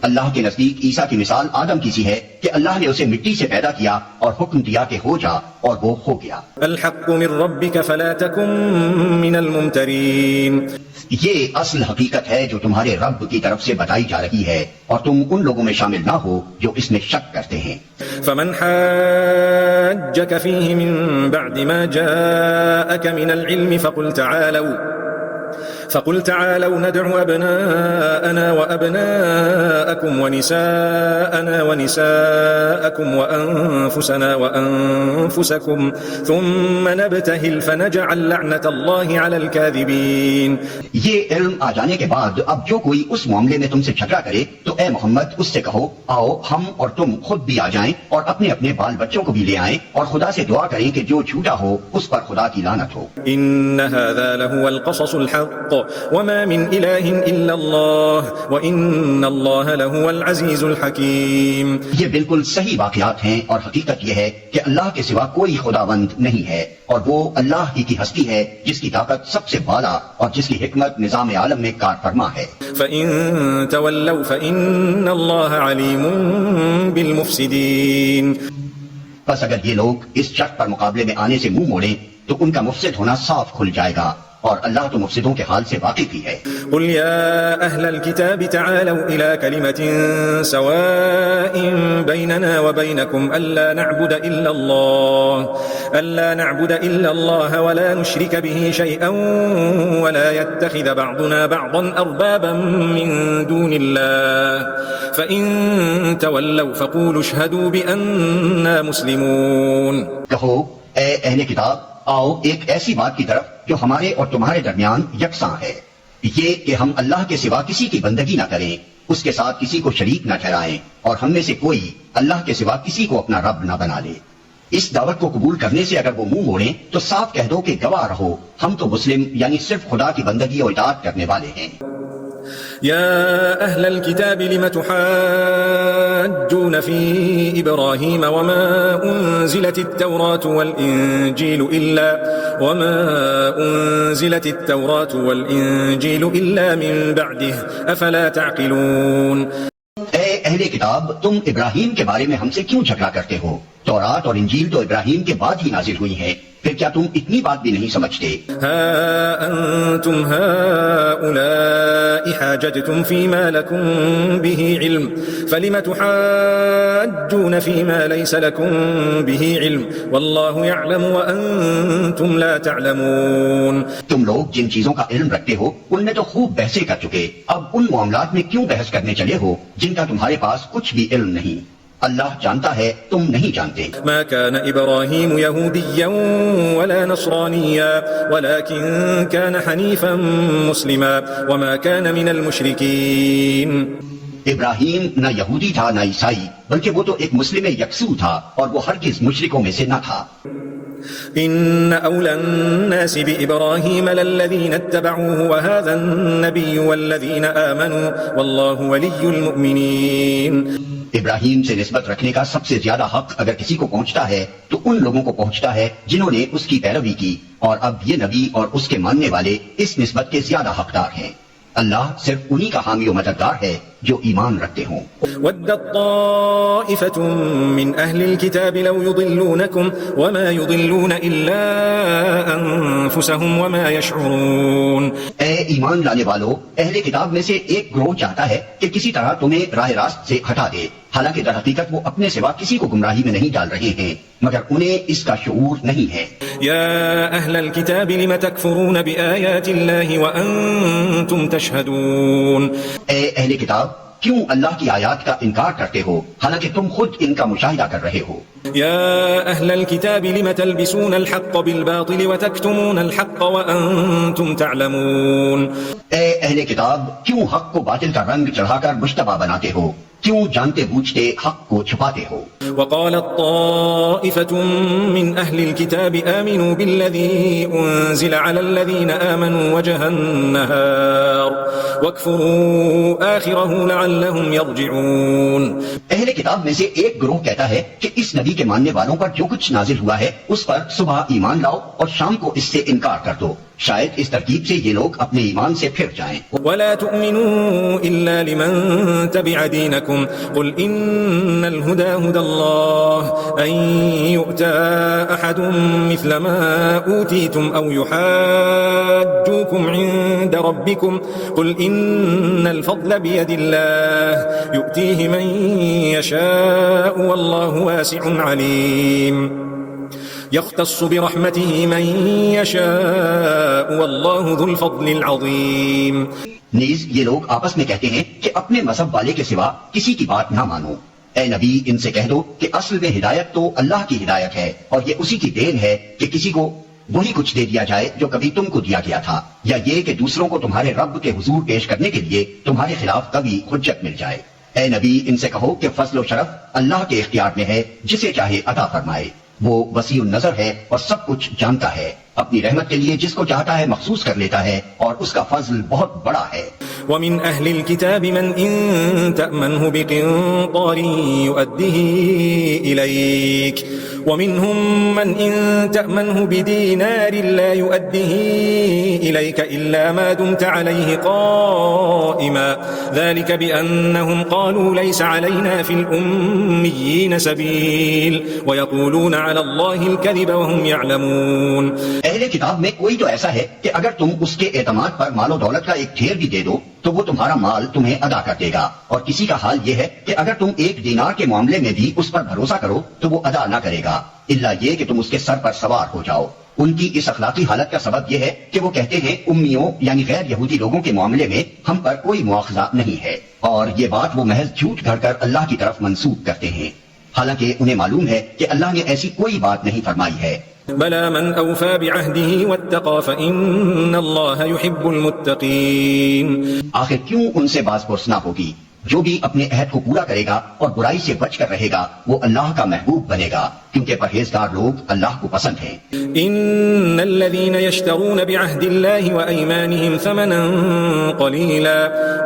اللہ کے نزدیک عیسیٰ کی مثال آدم کی سی ہے کہ اللہ نے اسے مٹی سے پیدا کیا اور حکم دیا کہ ہو جا اور وہ ہو گیا. الحق من ربك فلا تكن من الممترين. یہ اصل حقیقت ہے جو تمہارے رب کی طرف سے بتائی جا رہی ہے اور تم ان لوگوں میں شامل نہ ہو جو اس میں شک کرتے ہیں. فمن حاجك فيه من بعد ما جاءك من العلم فقل تعالوا ندع أبناءنا وأبناءكم ونساءنا ونساءكم وأنفسنا وأنفسكم ثم نبتهل فنجعل لعنة الله على الكاذبين. یہ علم آ جانے کے بعد اب جو کوئی اس معاملے میں تم سے جھگڑا کرے تو اے محمد اس سے کہو آؤ ہم اور تم خود بھی آ جائیں اور اپنے اپنے بال بچوں کو بھی لے آئیں اور خدا سے دعا کریں کہ جو جھوٹا ہو اس پر خدا کی لعنت ہو. إن هذا لهو القصص الحق وما من إله إلا الله وإن الله لهو العزيز الحكيم. یہ بالکل صحیح واقعات ہیں اور حقیقت یہ ہے کہ اللہ کے سوا کوئی خداوند نہیں ہے اور وہ اللہ ہی کی ہستی ہے جس کی طاقت سب سے بالا اور جس کی حکمت نظام عالم میں کار فرما ہے. فإن تولوا فإن الله عليم بالمفسدين. بس اگر یہ لوگ اس شرط پر مقابلے میں آنے سے منہ موڑیں تو ان کا مفسد ہونا صاف کھل جائے گا اور اللہ تو مفسدوں کے حال سے واقف ہی ہے. قل يا أهل الكتاب تعالوا إلى كلمة سواء بيننا وبينكم ألا نعبد إلا الله ولا نشرك به شيئا ولا يتخذ بعضنا بعضا أربابا من دون الله فإن تولوا فقولوا اشهدوا بأننا مسلمون. کہو اے اہل کتاب آؤ ایک ایسی بات کی طرف جو ہمارے اور تمہارے درمیان یکساں ہے، یہ کہ ہم اللہ کے سوا کسی کی بندگی نہ کریں، اس کے ساتھ کسی کو شریک نہ ٹھہرائیں اور ہم میں سے کوئی اللہ کے سوا کسی کو اپنا رب نہ بنا لے. اس دعوت کو قبول کرنے سے اگر وہ منہ موڑیں تو صاف کہہ دو کہ گواہ رہو ہم تو مسلم یعنی صرف خدا کی بندگی اور اطاعت کرنے والے ہیں. يا أهل الكتاب لم تحاجون في إبراهيم وما أنزلت التوراة والإنجيل إلا من بعده أفلا تعقلون. اے اہل کتاب تم ابراہیم کے بارے میں ہم سے کیوں جھگڑا کرتے ہو؟ تورات اور انجیل تو ابراہیم کے بعد ہی نازل ہوئی ہیں، پھر کیا تم اتنی بات بھی نہیں سمجھتے؟ ها أنتم هؤلاء حاججتم فيما لكم به علم فلم تحاجون فيما ليس لكم به علم والله يعلم وأنتم لا تعلمون. تم لوگ جن چیزوں کا علم رکھتے ہو ان میں تو خوب بحثیں کر چکے، اب ان معاملات میں کیوں بحث کرنے چلے ہو جن کا تمہارے پاس کچھ بھی علم نہیں. اللہ جانتا ہے تم نہیں جانتے. ما كان إبراهيم يهوديا ولا نصرانيا ولكن كان حنيفا مسلما وما كان من المشركين. ابراہیم نہ یہودی تھا نہ عیسائی بلکہ وہ تو ایک مسلم یکسو تھا اور وہ ہرگز مشرکوں میں سے نہ تھا. إن أولى الناس بإبراهيم للذين اتبعوه وهذا النبي والذين آمنوا والله ولي المؤمنين. ابراہیم سے نسبت رکھنے کا سب سے زیادہ حق اگر کسی کو پہنچتا ہے تو ان لوگوں کو پہنچتا ہے جنہوں نے اس کی پیروی کی، اور اب یہ نبی اور اس کے ماننے والے اس نسبت کے زیادہ حقدار ہیں. اللہ صرف انہی کا حامی و مددگار ہے جو ایمان رکھتے ہوں. ودت طائفة من أهل الكتاب لو يضلونكم وما يضلون إلا أنفسهم وما يشعرون. اے ایمان لانے والو، اہل کتاب میں سے ایک گروہ چاہتا ہے کہ کسی طرح تمہیں راہ راست سے ہٹا دے، حالانکہ در حقیقت وہ اپنے سوا کسی کو گمراہی میں نہیں ڈال رہے ہیں مگر انہیں اس کا شعور نہیں ہے. يا أهل الكتاب لم تكفرون بآيات الله وأنتم تشهدون. اے اہل کتاب کیوں اللہ کی آیات کا انکار کرتے ہو حالانکہ تم خود ان کا مشاہدہ کر رہے ہو؟ يا أهل الكتاب لم تلبسون الحق بالباطل وتكتمون الحق وأنتم تعلمون. اے اہل کتاب کیوں حق کو باطل کا رنگ چڑھا کر مشتبہ بناتے ہو، کیوں جانتے بوجھتے حق کو چھپاتے ہو؟ وقالت طائفة من أهل الكتاب آمنوا بالذي أنزل على الذين آمنوا وجه النهار واكفروا آخره لعلهم يرجعون. اہل کتاب میں سے ایک گروہ کہتا ہے کہ اس نبی کے ماننے والوں پر جو کچھ نازل ہوا ہے اس پر صبح ایمان لاؤ اور شام کو اس سے انکار کر دو، شاید اس ترتیب سے یہ لوگ اپنے ایمان سے پھر جائیں. ولا تؤمنوا إلا لمن تبع دينكم قل إن الهدى هدى الله أن يؤتى أحد مثل ما أوتيتم أو يحاجوكم عند ربكم قل إن الفضل بيد الله يؤتيه من يشاء والله واسع عليم يختص برحمته من يشاء والله ذو الفضل العظيم. نیز یہ لوگ آپس میں کہتے ہیں کہ اپنے مذہب والے کے سوا کسی کی بات نہ مانو. اے نبی ان سے کہہ دو کہ اصل میں ہدایت تو اللہ کی ہدایت ہے اور یہ اسی کی دین ہے کہ کسی کو وہی کچھ دے دیا جائے جو کبھی تم کو دیا گیا تھا، یا یہ کہ دوسروں کو تمہارے رب کے حضور پیش کرنے کے لیے تمہارے خلاف کبھی حجت مل جائے. اے نبی ان سے کہو کہ فضل و شرف اللہ کے اختیار میں ہے، جسے چاہے عطا فرمائے. وہ وسیع النظر ہے اور سب کچھ جانتا ہے، اپنی رحمت کے لیے جس کو چاہتا ہے مخصوص کر لیتا ہے اور اس کا فضل بہت بڑا ہے. ومن أهل الكتاب من إن تأمنه بقنطار يؤديه إليك ومنهم من إن تأمنه بدينار لا يؤديه إليك إلا ما دمت عليه قائما ذلك بأنهم قالوا ليس علينا في الأميين سبيل ويقولون على الله الكذب وهم يعلمون. اہل کتاب میں کوئی تو ایسا ہے کہ اگر تم اس کے اعتماد پر مال و دولت کا ایک ڈھیر بھی دے دو تو وہ تمہارا مال تمہیں ادا کر دے گا، اور کسی کا حال یہ ہے کہ اگر تم ایک دینار کے معاملے میں بھی اس پر بھروسہ کرو تو وہ ادا نہ کرے گا الا یہ کہ تم اس کے سر پر سوار ہو جاؤ. ان کی اس اخلاقی حالت کا سبب یہ ہے کہ وہ کہتے ہیں امیوں یعنی غیر یہودی لوگوں کے معاملے میں ہم پر کوئی مواخذہ نہیں ہے، اور یہ بات وہ محض جھوٹ گھڑ کر اللہ کی طرف منسوب کرتے ہیں، حالانکہ انہیں معلوم ہے کہ اللہ نے ایسی کوئی بات نہیں فرمائی ہے. بلى من أوفى بعهده واتقى فإن الله يحب المتقين. آخر کیوں ان سے باز پرس نہ ہوگی؟ جو بھی اپنے عہد کو پورا کرے گا اور برائی سے بچ کر رہے گا وہ اللہ کا محبوب بنے گا، کیونکہ پرہیزگار لوگ اللہ کو پسند ہیں. إن الذين يشترون بعهد الله وأيمانهم ثمنا قليلا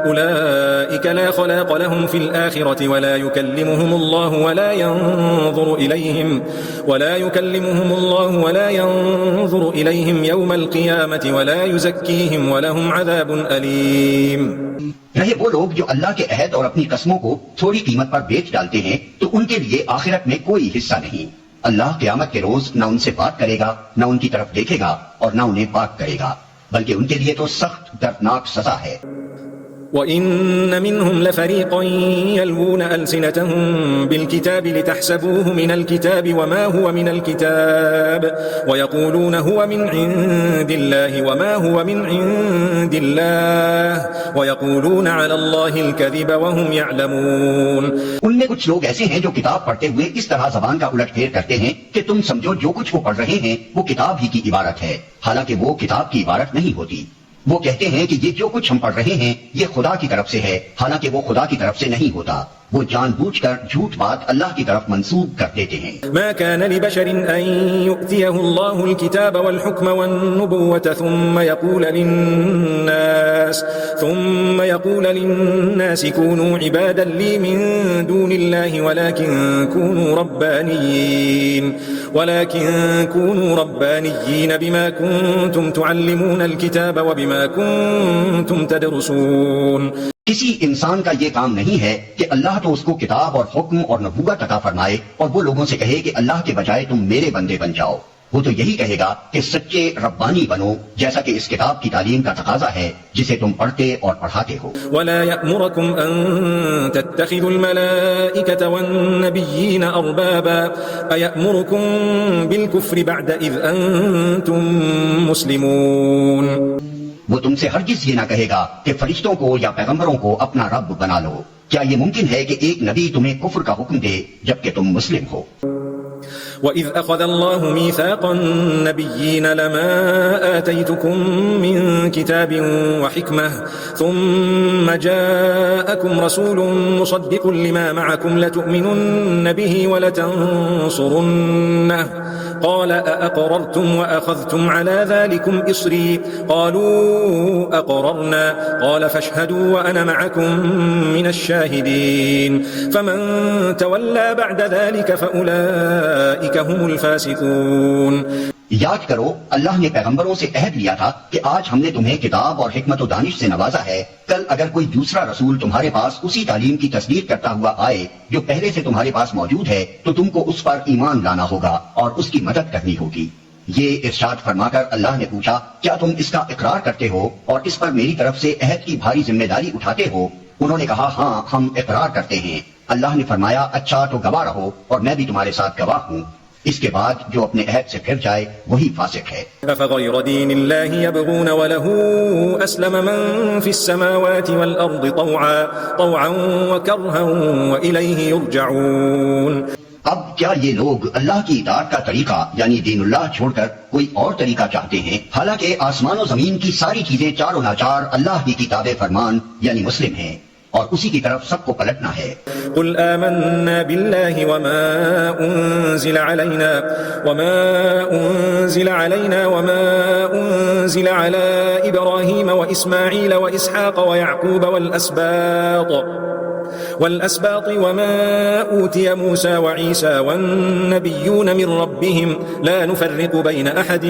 أولئك لا خلاق لهم في الآخرة ولا يكلمهم الله ولا ينظر إليهم يوم القيامة ولا يزكيهم ولهم عذاب أليم. رہے وہ لوگ جو اللہ کے عہد اور اپنی قسموں کو تھوڑی قیمت پر بیچ ڈالتے ہیں تو ان کے لیے آخرت میں کوئی حصہ نہیں. اللہ قیامت کے روز نہ ان سے بات کرے گا، نہ ان کی طرف دیکھے گا اور نہ انہیں پاک کرے گا، بلکہ ان کے لیے تو سخت دردناک سزا ہے. وَإِنَّ مِنْهُمْ لَفَرِيقًا يَلْوُونَ أَلْسِنَتَهُمْ بِالْكِتَابِ لِتَحْسَبُوهُ مِنَ الْكِتَابِ وَمَا هُوَ مِنَ الْكِتَابِ وَيَقُولُونَ هُوَ مِنْ عِنْدِ اللَّهِ وَمَا هُوَ مِنْ عِنْدِ اللَّهِ وَيَقُولُونَ عَلَى اللَّهِ الْكَذِبَ وَهُمْ يَعْلَمُونَ. ان میں کچھ لوگ ایسے ہیں جو کتاب پڑھتے ہوئے اس طرح زبان کا الٹ پھیر کرتے ہیں کہ تم سمجھو جو کچھ وہ پڑھ رہے ہیں وہ کتاب ہی کی عبارت ہے، حالانکہ وہ کتاب کی عبارت نہیں ہوتی. وہ کہتے ہیں کہ یہ جو کچھ ہم پڑھ رہے ہیں یہ خدا کی طرف سے ہے، حالانکہ وہ خدا کی طرف سے نہیں ہوتا. وہ جان بوجھ کر جھوٹ بات اللہ کی طرف منسوب کر دیتے ہیں. ما كان لبشر أن يؤتيه الله الكتاب والحكم والنبوة ثم يقول للناس كونوا عبادا لي من دون الله ولكن كونوا ربانيين بما كنتم تعلمون الكتاب وبما كنتم تدرسون. کسی انسان کا یہ کام نہیں ہے کہ اللہ تو اس کو کتاب اور حکم اور نبوت عطا فرمائے اور وہ لوگوں سے کہے کہ اللہ کے بجائے تم میرے بندے بن جاؤ. وہ تو یہی کہے گا کہ سچے ربانی بنو، جیسا کہ اس کتاب کی تعلیم کا تقاضا ہے جسے تم پڑھتے اور پڑھاتے ہو. ولا يأمركم أن تتخذوا الملائكة والنبيين أربابا أيأمركم بالكفر بعد إذ أنتم مسلمون. وہ تم سے ہرگز یہ نہ کہے گا کہ فرشتوں کو یا پیغمبروں کو اپنا رب بنا لو، کیا یہ ممکن ہے کہ ایک نبی تمہیں کفر کا حکم دے جبکہ تم مسلم ہو؟ وَإِذْ أَخَذَ اللَّهُ مِيثَاقَ النَّبِيِّينَ لَمَا آتَيْتُكُم مِّن كِتَابٍ وَحِكْمَةٍ ثُمَّ جَاءَكُمْ رَسُولٌ مُصَدِّقٌ لِّمَا مَعَكُمْ لَتُؤْمِنُنَّ بِهِ وَلَتَنصُرُنَّهُ قال أأقررتم وأخذتم على ذلكم إصري قالوا أقررنا قال فاشهدوا وأنا معكم من الشاهدين فمن تولى بعد ذلك فأولئك هم الفاسقون. یاد کرو اللہ نے پیغمبروں سے عہد لیا تھا کہ آج ہم نے تمہیں کتاب اور حکمت و دانش سے نوازا ہے، کل اگر کوئی دوسرا رسول تمہارے پاس اسی تعلیم کی تصدیق کرتا ہوا آئے جو پہلے سے تمہارے پاس موجود ہے تو تم کو اس پر ایمان لانا ہوگا اور اس کی مدد کرنی ہوگی. یہ ارشاد فرما کر اللہ نے پوچھا کیا تم اس کا اقرار کرتے ہو اور اس پر میری طرف سے عہد کی بھاری ذمہ داری اٹھاتے ہو؟ انہوں نے کہا ہاں ہم اقرار کرتے ہیں. اللہ نے فرمایا اچھا تو گواہ رہو اور میں بھی تمہارے ساتھ گواہ ہوں. اس کے بعد جو اپنے عہد سے پھر جائے وہی فاسق ہے. أَفَغَيْرَ دِينِ اللَّهِ يَبْغُونَ وَلَهُ أَسْلَمَ مَن فِي السَّمَاوَاتِ وَالْأَرْضِ طَوْعًا وَكَرْهًا وَإِلَيْهِ يُرْجَعُونَ. اب کیا یہ لوگ اللہ کی اطاعت کا طریقہ یعنی دین اللہ چھوڑ کر کوئی اور طریقہ چاہتے ہیں، حالانکہ آسمان و زمین کی ساری چیزیں چار و ناچار اللہ کی کتاب فرمان یعنی مسلم ہیں اور اسی کی طرف سب کو پلٹنا ہے. قل آمنا بالله وما أنزل علينا وما أنزل على إبراهيم وإسماعيل وإسحاق ويعقوب والأسباط وما أوتي موسى وعيسى والنبيون من ربهم لا نفرق بين أحد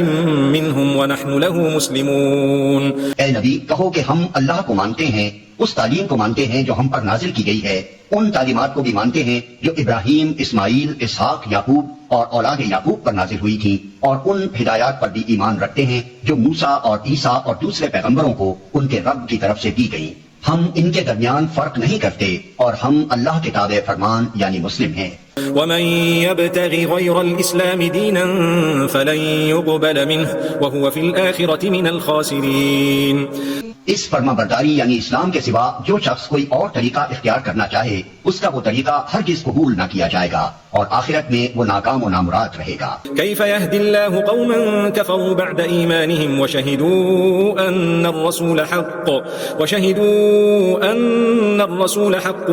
منهم ونحن له مسلمون. اے نبی کہو کہ ہم اللہ کو مانتے ہیں، اس تعلیم کو مانتے ہیں جو ہم پر نازل کی گئی ہے، ان تعلیمات کو بھی مانتے ہیں جو ابراہیم، اسماعیل، اسحاق، یعقوب اور اولاد یعقوب پر نازل ہوئی تھی، اور ان ہدایات پر بھی ایمان رکھتے ہیں جو موسیٰ اور عیسیٰ اور دوسرے پیغمبروں کو ان کے رب کی طرف سے دی گئی. ہم ان کے درمیان فرق نہیں کرتے اور ہم اللہ کے تابع فرمان یعنی مسلم ہیں. ومن يبتغ غير الإسلام دينا فلن يقبل منه وهو في الآخرة من الخاسرين. اس فرما برداری یعنی اسلام کے سوا جو شخص کوئی اور طریقہ اختیار کرنا چاہے اس کا وہ طریقہ ہرگز قبول نہ کیا جائے گا اور آخرت میں وہ ناکام و نامراد رہے گا. كيف يهدي الله قوما كفروا بعد إيمانهم وشهدوا أن الرسول حق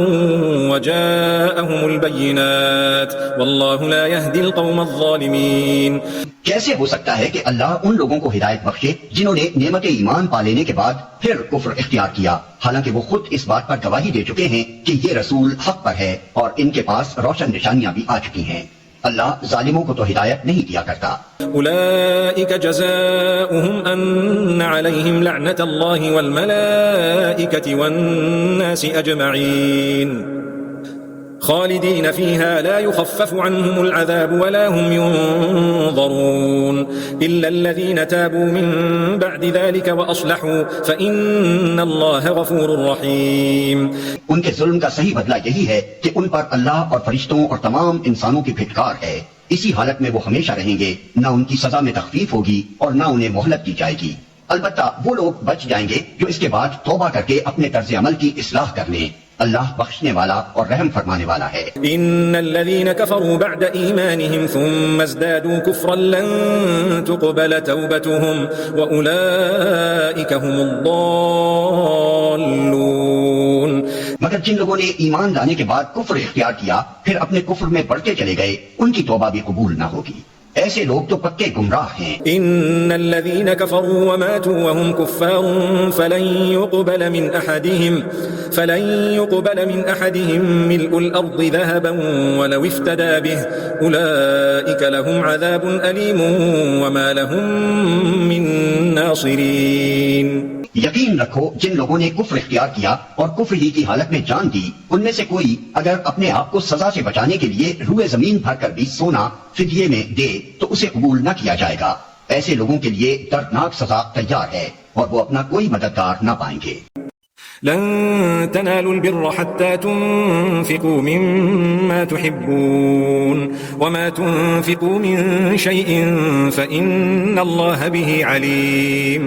وجاءهم البينات والله لا يهدي القوم الظالمين. کیسے ہو سکتا ہے کہ اللہ ان لوگوں کو ہدایت بخشے جنہوں نے نعمت ایمان پا لینے کے بعد پھر کفر اختیار کیا، حالانکہ وہ خود اس بات پر گواہی دے چکے ہیں کہ یہ رسول حق پر ہے اور ان کے پاس روشن نشانیاں بھی آ چکی ہیں. اللہ ظالموں کو تو ہدایت نہیں دیا کرتا. أولئك جزاؤهم أن عليهم لعنة الله والملائكة والناس أجمعين خالدين فيها لا يخفف عنهم العذاب ولا هم ينظرون إلا الذين تابوا من بعد ذلك وأصلحوا فإن الله غفور رحيم. ان کے ظلم کا صحیح بدلہ یہی ہے کہ ان پر اللہ اور فرشتوں اور تمام انسانوں کی پھٹکار ہے. اسی حالت میں وہ ہمیشہ رہیں گے، نہ ان کی سزا میں تخفیف ہوگی اور نہ انہیں مہلت دی جائے گی. البتہ وہ لوگ بچ جائیں گے جو اس کے بعد توبہ کر کے اپنے طرز عمل کی اصلاح کر لیں. اللہ بخشنے والا اور رحم فرمانے والا ہے. ان الذين كفروا بعد ايمانهم ثم ازدادوا كفرا لن تقبل توبتهم واولئك هم الضالون. مگر جن لوگوں نے ایمان لانے کے بعد کفر اختیار کیا پھر اپنے کفر میں بڑھتے چلے گئے ان کی توبہ بھی قبول نہ ہوگی. ایسے لوگ تو پکے گمراہ ہیں. ان الذين كفروا وماتوا وهم كفار فلن يقبل من احدهم ملء الارض ذهبا ولو افتدى به اولئك لهم عذاب اليم وما لهم من ناصرين. یقین رکھو جن لوگوں نے کفر اختیار کیا اور کفر ہی کی حالت میں جان دی ان میں سے کوئی اگر اپنے آپ کو سزا سے بچانے کے لیے روئے زمین بھر کر بھی سونا فدیے میں دے تو اسے قبول نہ کیا جائے گا. ایسے لوگوں کے لیے دردناک سزا تیار ہے اور وہ اپنا کوئی مددگار نہ پائیں گے. لن تنالوا البر حتى تنفقوا مما تحبون وما تنفقوا من شيء فإن الله به عليم.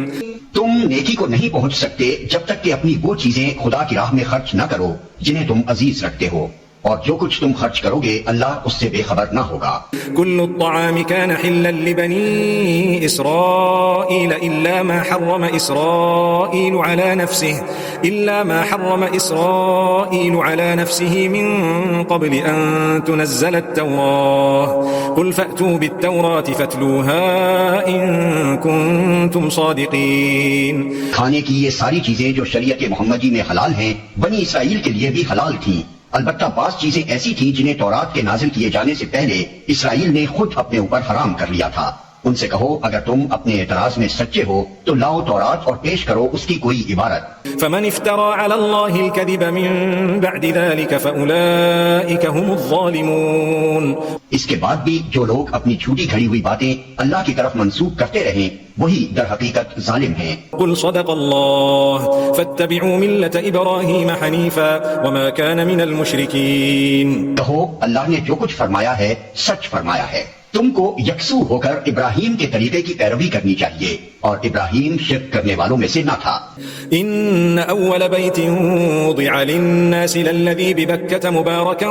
تم نیکی کو نہیں پہنچ سکتے جب تک کہ اپنی وہ چیزیں خدا کی راہ میں خرچ نہ کرو جنہیں تم عزیز رکھتے ہو، اور جو کچھ تم خرچ کرو گے اللہ اس سے بے خبر نہ ہوگا۔ كل الطعام كان حلا لبني إسرائيل إلا ما حرم إسرائيل على نفسه من قبل أن تنزل التوراة قل فأتوا بالتوراة فاتلوها إن كنتم صادقين۔ کھانے کی یہ ساری چیزیں جو شریعت محمدی میں حلال ہیں بنی اسرائیل کے لیے بھی حلال تھیں، البتہ بعض چیزیں ایسی تھیں جنہیں تورات کے نازل کیے جانے سے پہلے اسرائیل نے خود اپنے اوپر حرام کر لیا تھا۔ ان سے کہو اگر تم اپنے اعتراض میں سچے ہو تو لاؤ تورات اور پیش کرو اس کی کوئی عبارت۔ فمن افترى على الله الكذب من بعد ذلك فأولئك هم الظالمون۔ اس کے بعد بھی جو لوگ اپنی جھوٹی گھڑی ہوئی باتیں اللہ کی طرف منسوب کرتے رہیں وہی در حقیقت ظالم ہیں۔ قل صدق الله فاتبعوا ملة إبراهيم حنيفا وما كان من المشركين۔ کہو اللہ نے جو کچھ فرمایا ہے سچ فرمایا ہے، تم کو یکسو ہو کر ابراہیم کے طریقے کی پیروی کرنی چاہیے، اور ابراہیم شرک کرنے والوں میں سے نہ تھا۔ ان اول بیت وضع للناس للذی ببکة مبارکا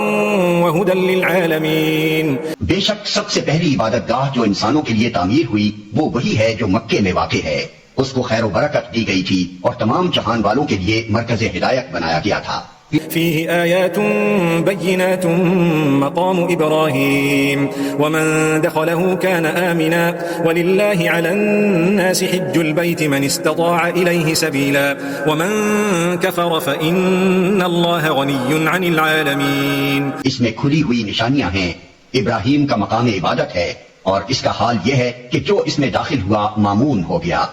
وہدا للعالمین۔ بے شک سب سے پہلی عبادت گاہ جو انسانوں کے لیے تعمیر ہوئی وہ وہی ہے جو مکے میں واقع ہے، اس کو خیر و برکت دی گئی تھی اور تمام جہان والوں کے لیے مرکز ہدایت بنایا گیا تھا۔ فيه آيات بينات مقام إبراهيم ومن دخله كان آمنا ولله على الناس حج البيت من استطاع إليه سبيلا ومن كفر فإن الله غني عن العالمين۔ اس میں کھلی ہوئی نشانیاں ہیں، ابراہیم کا مقام عبادت ہے، اور اس کا حال یہ ہے کہ جو اس میں داخل ہوا مامون ہو گیا۔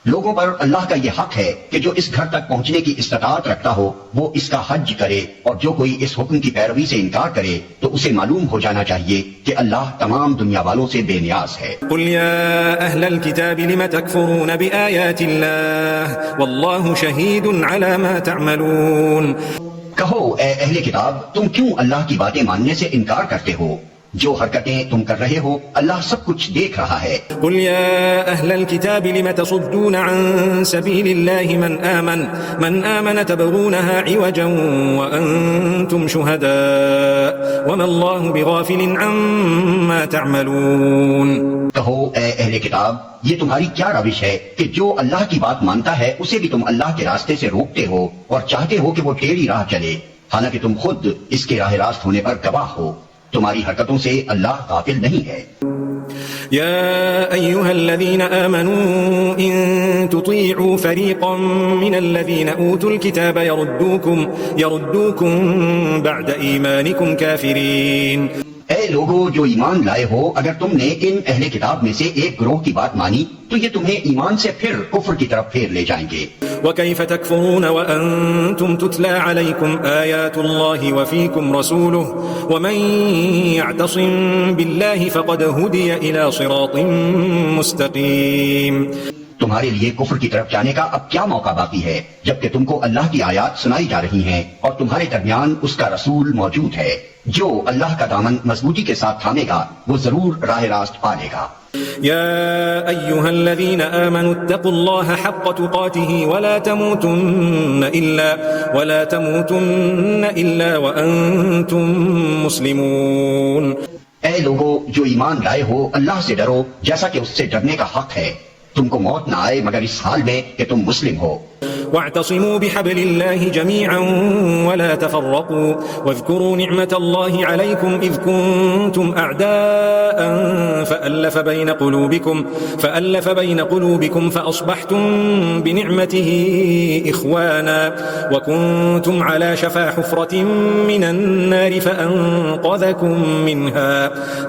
لوگوں پر اللہ کا یہ حق ہے کہ جو اس گھر تک پہنچنے کی استطاعت رکھتا ہو وہ اس کا حج کرے، اور جو کوئی اس حکم کی پیروی سے انکار کرے تو اسے معلوم ہو جانا چاہیے کہ اللہ تمام دنیا والوں سے بے نیاز ہے۔ قل يا أهل الكتاب لم تكفرون بآيات الله والله شهيد على ما تعملون۔ کہو اے اہل کتاب تم کیوں اللہ کی باتیں ماننے سے انکار کرتے ہو؟ جو حرکتیں تم کر رہے ہو اللہ سب کچھ دیکھ رہا ہے۔ قل يا أهل الكتاب لم تصدون عن سبيل الله من آمن تبغونها عوجا وأنتم شهداء وما الله بغافل عما تعملون۔ کہو اے اہل کتاب یہ تمہاری کیا روش ہے کہ جو اللہ کی بات مانتا ہے اسے بھی تم اللہ کے راستے سے روکتے ہو اور چاہتے ہو کہ وہ ٹیڑھی راہ چلے، حالانکہ تم خود اس کے راہ راست ہونے پر گواہ ہو۔ تمہاری حرکتوں سے اللہ غافل نہیں ہے۔ يا أيها الذين آمنوا إن تطيعوا فريقا من الذين أوتوا الكتاب يردوكم بعد إيمانكم كافرين۔ اے لوگو جو ایمان لائے ہو اگر تم نے ان اہل کتاب میں سے ایک گروہ کی بات مانی تو یہ تمہیں ایمان سے پھر کفر کی طرف پھیر لے جائیں گے۔ وكيف تكفرون وأنتم تتلى عليكم آيات الله وفيكم رسوله ومن يعتصم بالله فقد هدي إلى صراط مستقيم۔ تمہارے لیے کفر کی طرف جانے کا اب کیا موقع باقی ہے جبکہ تم کو اللہ کی آیات سنائی جا رہی ہیں اور تمہارے درمیان اس کا رسول موجود ہے۔ جو اللہ کا دامن مضبوطی کے ساتھ تھامے گا وہ ضرور راہ راست پا لے گا۔ يا أيها الذين آمنوا اتقوا الله حق تقاته ولا تموتن إلا وأنتم مسلمون۔ اے لوگو جو ایمان لائے ہو اللہ سے ڈرو جیسا کہ اس سے ڈرنے کا حق ہے، تم کو موت نہ آئے مگر اس حال میں کہ تم مسلم ہو۔ واعتصموا بحبل الله جميعا ولا تفرقوا واذكروا نعمة الله عليكم إذ كنتم أعداء فألف بين قلوبكم فأصبحتم بنعمته إخوانا وكنتم على شفا حفرة من النار فأنقذكم منها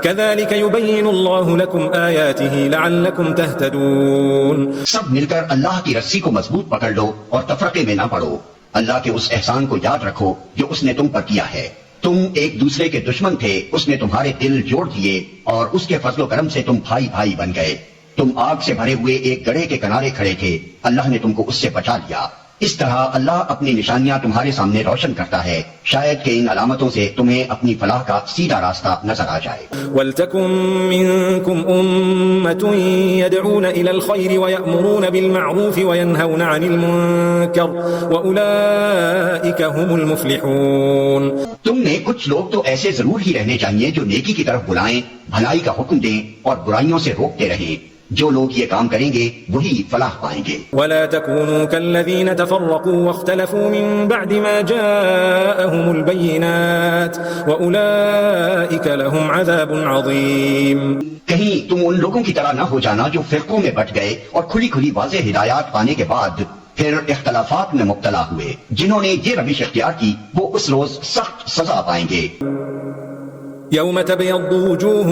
كذلك يبين الله لكم آياته لعلكم تهتدون۔ سب مل کر اللہ کی رسی کو مضبوط پکڑ لو اور تفرقے میں نہ پڑو۔ اللہ کے اس احسان کو یاد رکھو جو اس نے تم پر کیا ہے۔ تم ایک دوسرے کے دشمن تھے، اس نے تمہارے دل جوڑ دیے اور اس کے فضل و کرم سے تم بھائی بھائی بن گئے۔ تم آگ سے بھرے ہوئے ایک گڑھے کے کنارے کھڑے تھے، اللہ نے تم کو اس سے بچا لیا۔ اس طرح اللہ اپنی نشانیاں تمہارے سامنے روشن کرتا ہے، شاید کہ ان علامتوں سے تمہیں اپنی فلاح کا سیدھا راستہ نظر آ جائے۔ وَلْتَكُن مِّنكُمْ أُمَّةٌ يَدْعُونَ إِلَى الْخَيْرِ وَيَأْمُرُونَ بِالْمَعْرُوفِ وَيَنْهَوْنَ عَنِ الْمُنكَرِ وَأُولَئِكَ هُمُ الْمُفْلِحُونَ۔ تم میں کچھ لوگ تو ایسے ضرور ہی رہنے چاہیے جو نیکی کی طرف بلائیں، بھلائی کا حکم دیں اور برائیوں سے روکتے رہیں۔ جو لوگ یہ کام کریں گے وہی فلاح پائیں گے۔ ولا تكونوا كالذين تفرقوا واختلفوا من بعد ما جاءهم البينات وأولئك لهم عذاب عظيم۔ کہیں تم ان لوگوں کی طرح نہ ہو جانا جو فرقوں میں بٹ گئے اور کھلی کھلی واضح ہدایات پانے کے بعد پھر اختلافات میں مبتلا ہوئے۔ جنہوں نے یہ روش اختیار کی وہ اس روز سخت سزا پائیں گے۔ يوم تبيض وجوه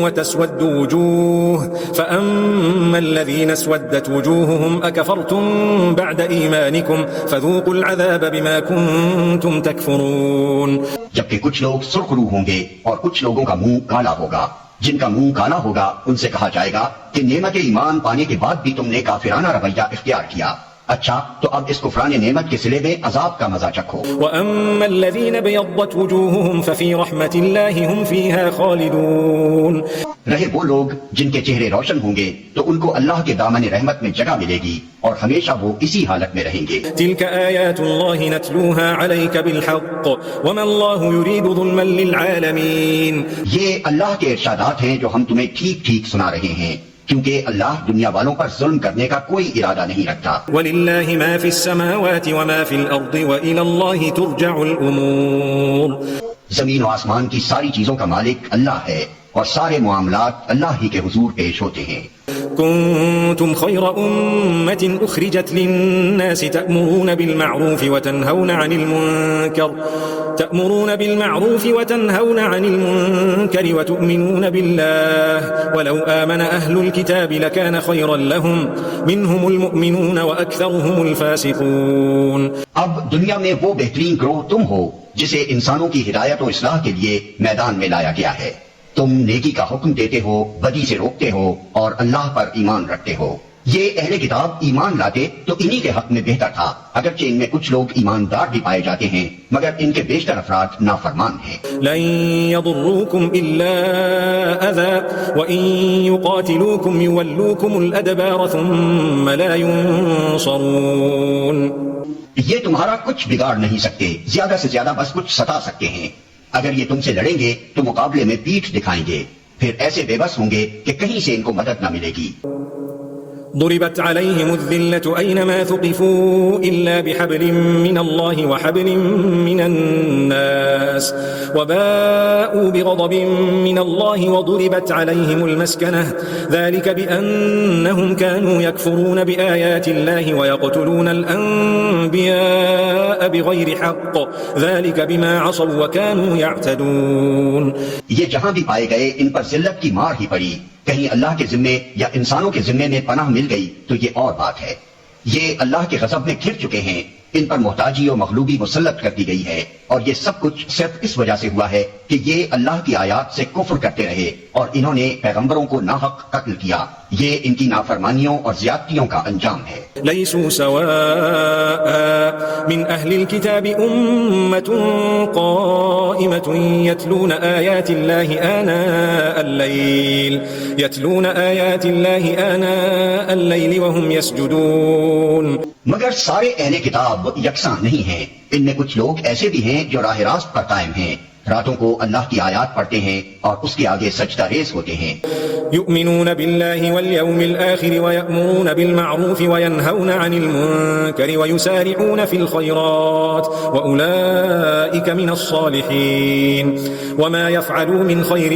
وتسود وجوه فأما الذين اسودت وجوههم أكفرتم بعد إيمانكم فذوقوا العذاب بما كنتم تكفرون۔ جبکہ کچھ لوگ سرخ رو ہوں گے اور کچھ لوگوں کا منہ کالا ہوگا۔ جن کا منہ کالا ہوگا ان سے کہا جائے گا کہ نعمت ایمان پانے کے بعد بھی تم نے کافرانہ رویہ اختیار کیا، اچھا تو اب اس کفران نعمت کے صلے میں عذاب کا مزہ چکھو۔ وَأَمَّا الَّذِينَ بَيَضَّتْ وُجُوهُهُمْ فَفِي رَحْمَةِ اللَّهِ هُمْ فِيهَا خَالِدُونَ۔ رہے وہ لوگ جن کے چہرے روشن ہوں گے تو ان کو اللہ کے دامن رحمت میں جگہ ملے گی اور ہمیشہ وہ اسی حالت میں رہیں گے۔ تِلْكَ آيَاتُ اللَّهِ نَتْلُوهَا عَلَيْكَ بِالْحَقِّ وَمَا اللَّهُ يُرِيدُ ظُلْمًا لِلْعَالَمِينَ۔ یہ اللہ کے ارشادات ہیں جو ہم تمہیں ٹھیک ٹھیک سنا رہے ہیں، کیونکہ اللہ دنیا والوں پر ظلم کرنے کا کوئی ارادہ نہیں رکھتا۔ وَلِلَّهِ مَا فِي السَّمَاوَاتِ وَمَا فِي الْأَرْضِ وَإِلَى اللَّهِ تُرْجَعُ الْأُمُورُ۔ زمین و آسمان کی ساری چیزوں کا مالک اللہ ہے اور سارے معاملات اللہ ہی کے حضور پیش ہوتے ہیں۔ كنتم خير أمة أخرجت للناس تأمرون بالمعروف وتنهون عن المنكر وتؤمنون بالله ولو آمن أهل الكتاب لكان خيرا لهم منهم المؤمنون وأكثرهم الفاسقون۔ اب دنیا میں وہ بہترین گروہ تم ہو جسے انسانوں کی ہدایت و اصلاح کے لیے میدان میں لایا گیا ہے۔ تم نیکی کا حکم دیتے ہو، بدی سے روکتے ہو اور اللہ پر ایمان رکھتے ہو۔ یہ اہل کتاب ایمان لاتے تو انہی کے حق میں بہتر تھا، اگرچہ ان میں کچھ لوگ ایماندار بھی پائے جاتے ہیں مگر ان کے بیشتر افراد نافرمان ہیں۔ لن يضروكم إلا أذى وإن يقاتلوكم يولوكم الأدبار ثم لا ينصرون۔ یہ تمہارا کچھ بگاڑ نہیں سکتے، زیادہ سے زیادہ بس کچھ ستا سکتے ہیں۔ اگر یہ تم سے لڑیں گے تو مقابلے میں پیٹھ دکھائیں گے، پھر ایسے بے بس ہوں گے کہ کہیں سے ان کو مدد نہ ملے گی۔ ضربت عليهم الذلة أينما ثقفوا إلا بحبل من الله وحبل من الناس وباءوا بغضب من الله وضربت عليهم المسكنة ذلك بأنهم كانوا يكفرون بآيات الله ويقتلون الأنبياء بغير حق ذلك بما عصوا وكانوا يعتدون۔ یہ جہاں بھی پائے گئے ان پر ذلت کی مار ہی پڑی، کہیں اللہ کے ذمے یا انسانوں کے ذمے میں پناہ مل گئی تو یہ اور بات ہے۔ یہ اللہ کے غضب میں گھر چکے ہیں، ان پر محتاجی و مغلوبی مسلط کر دی گئی ہے، اور یہ سب کچھ صرف اس وجہ سے ہوا ہے کہ یہ اللہ کی آیات سے کفر کرتے رہے اور انہوں نے پیغمبروں کو ناحق قتل کیا۔ یہ ان کی نافرمانیوں اور زیادتیوں کا انجام ہے۔ ليسوا سواء من أهل الكتاب أمة قائمة يتلون آيات الله آناء الليل وهم يسجدون۔ مگر سارے اہل کتاب یکساں نہیں ہیں، ان میں کچھ لوگ ایسے بھی ہیں جو راہ راست پر قائم ہیں، راتوں کو اللہ کی آیات پڑھتے ہیں اور اس کے آگے سجدہ ریز ہوتے ہیں۔ يؤمنون بالله واليوم الآخر ويأمرون بالمعروف وينهون عن المنكر ويسارعون في الخيرات وأولئك من الصالحين وما يفعلوا من خير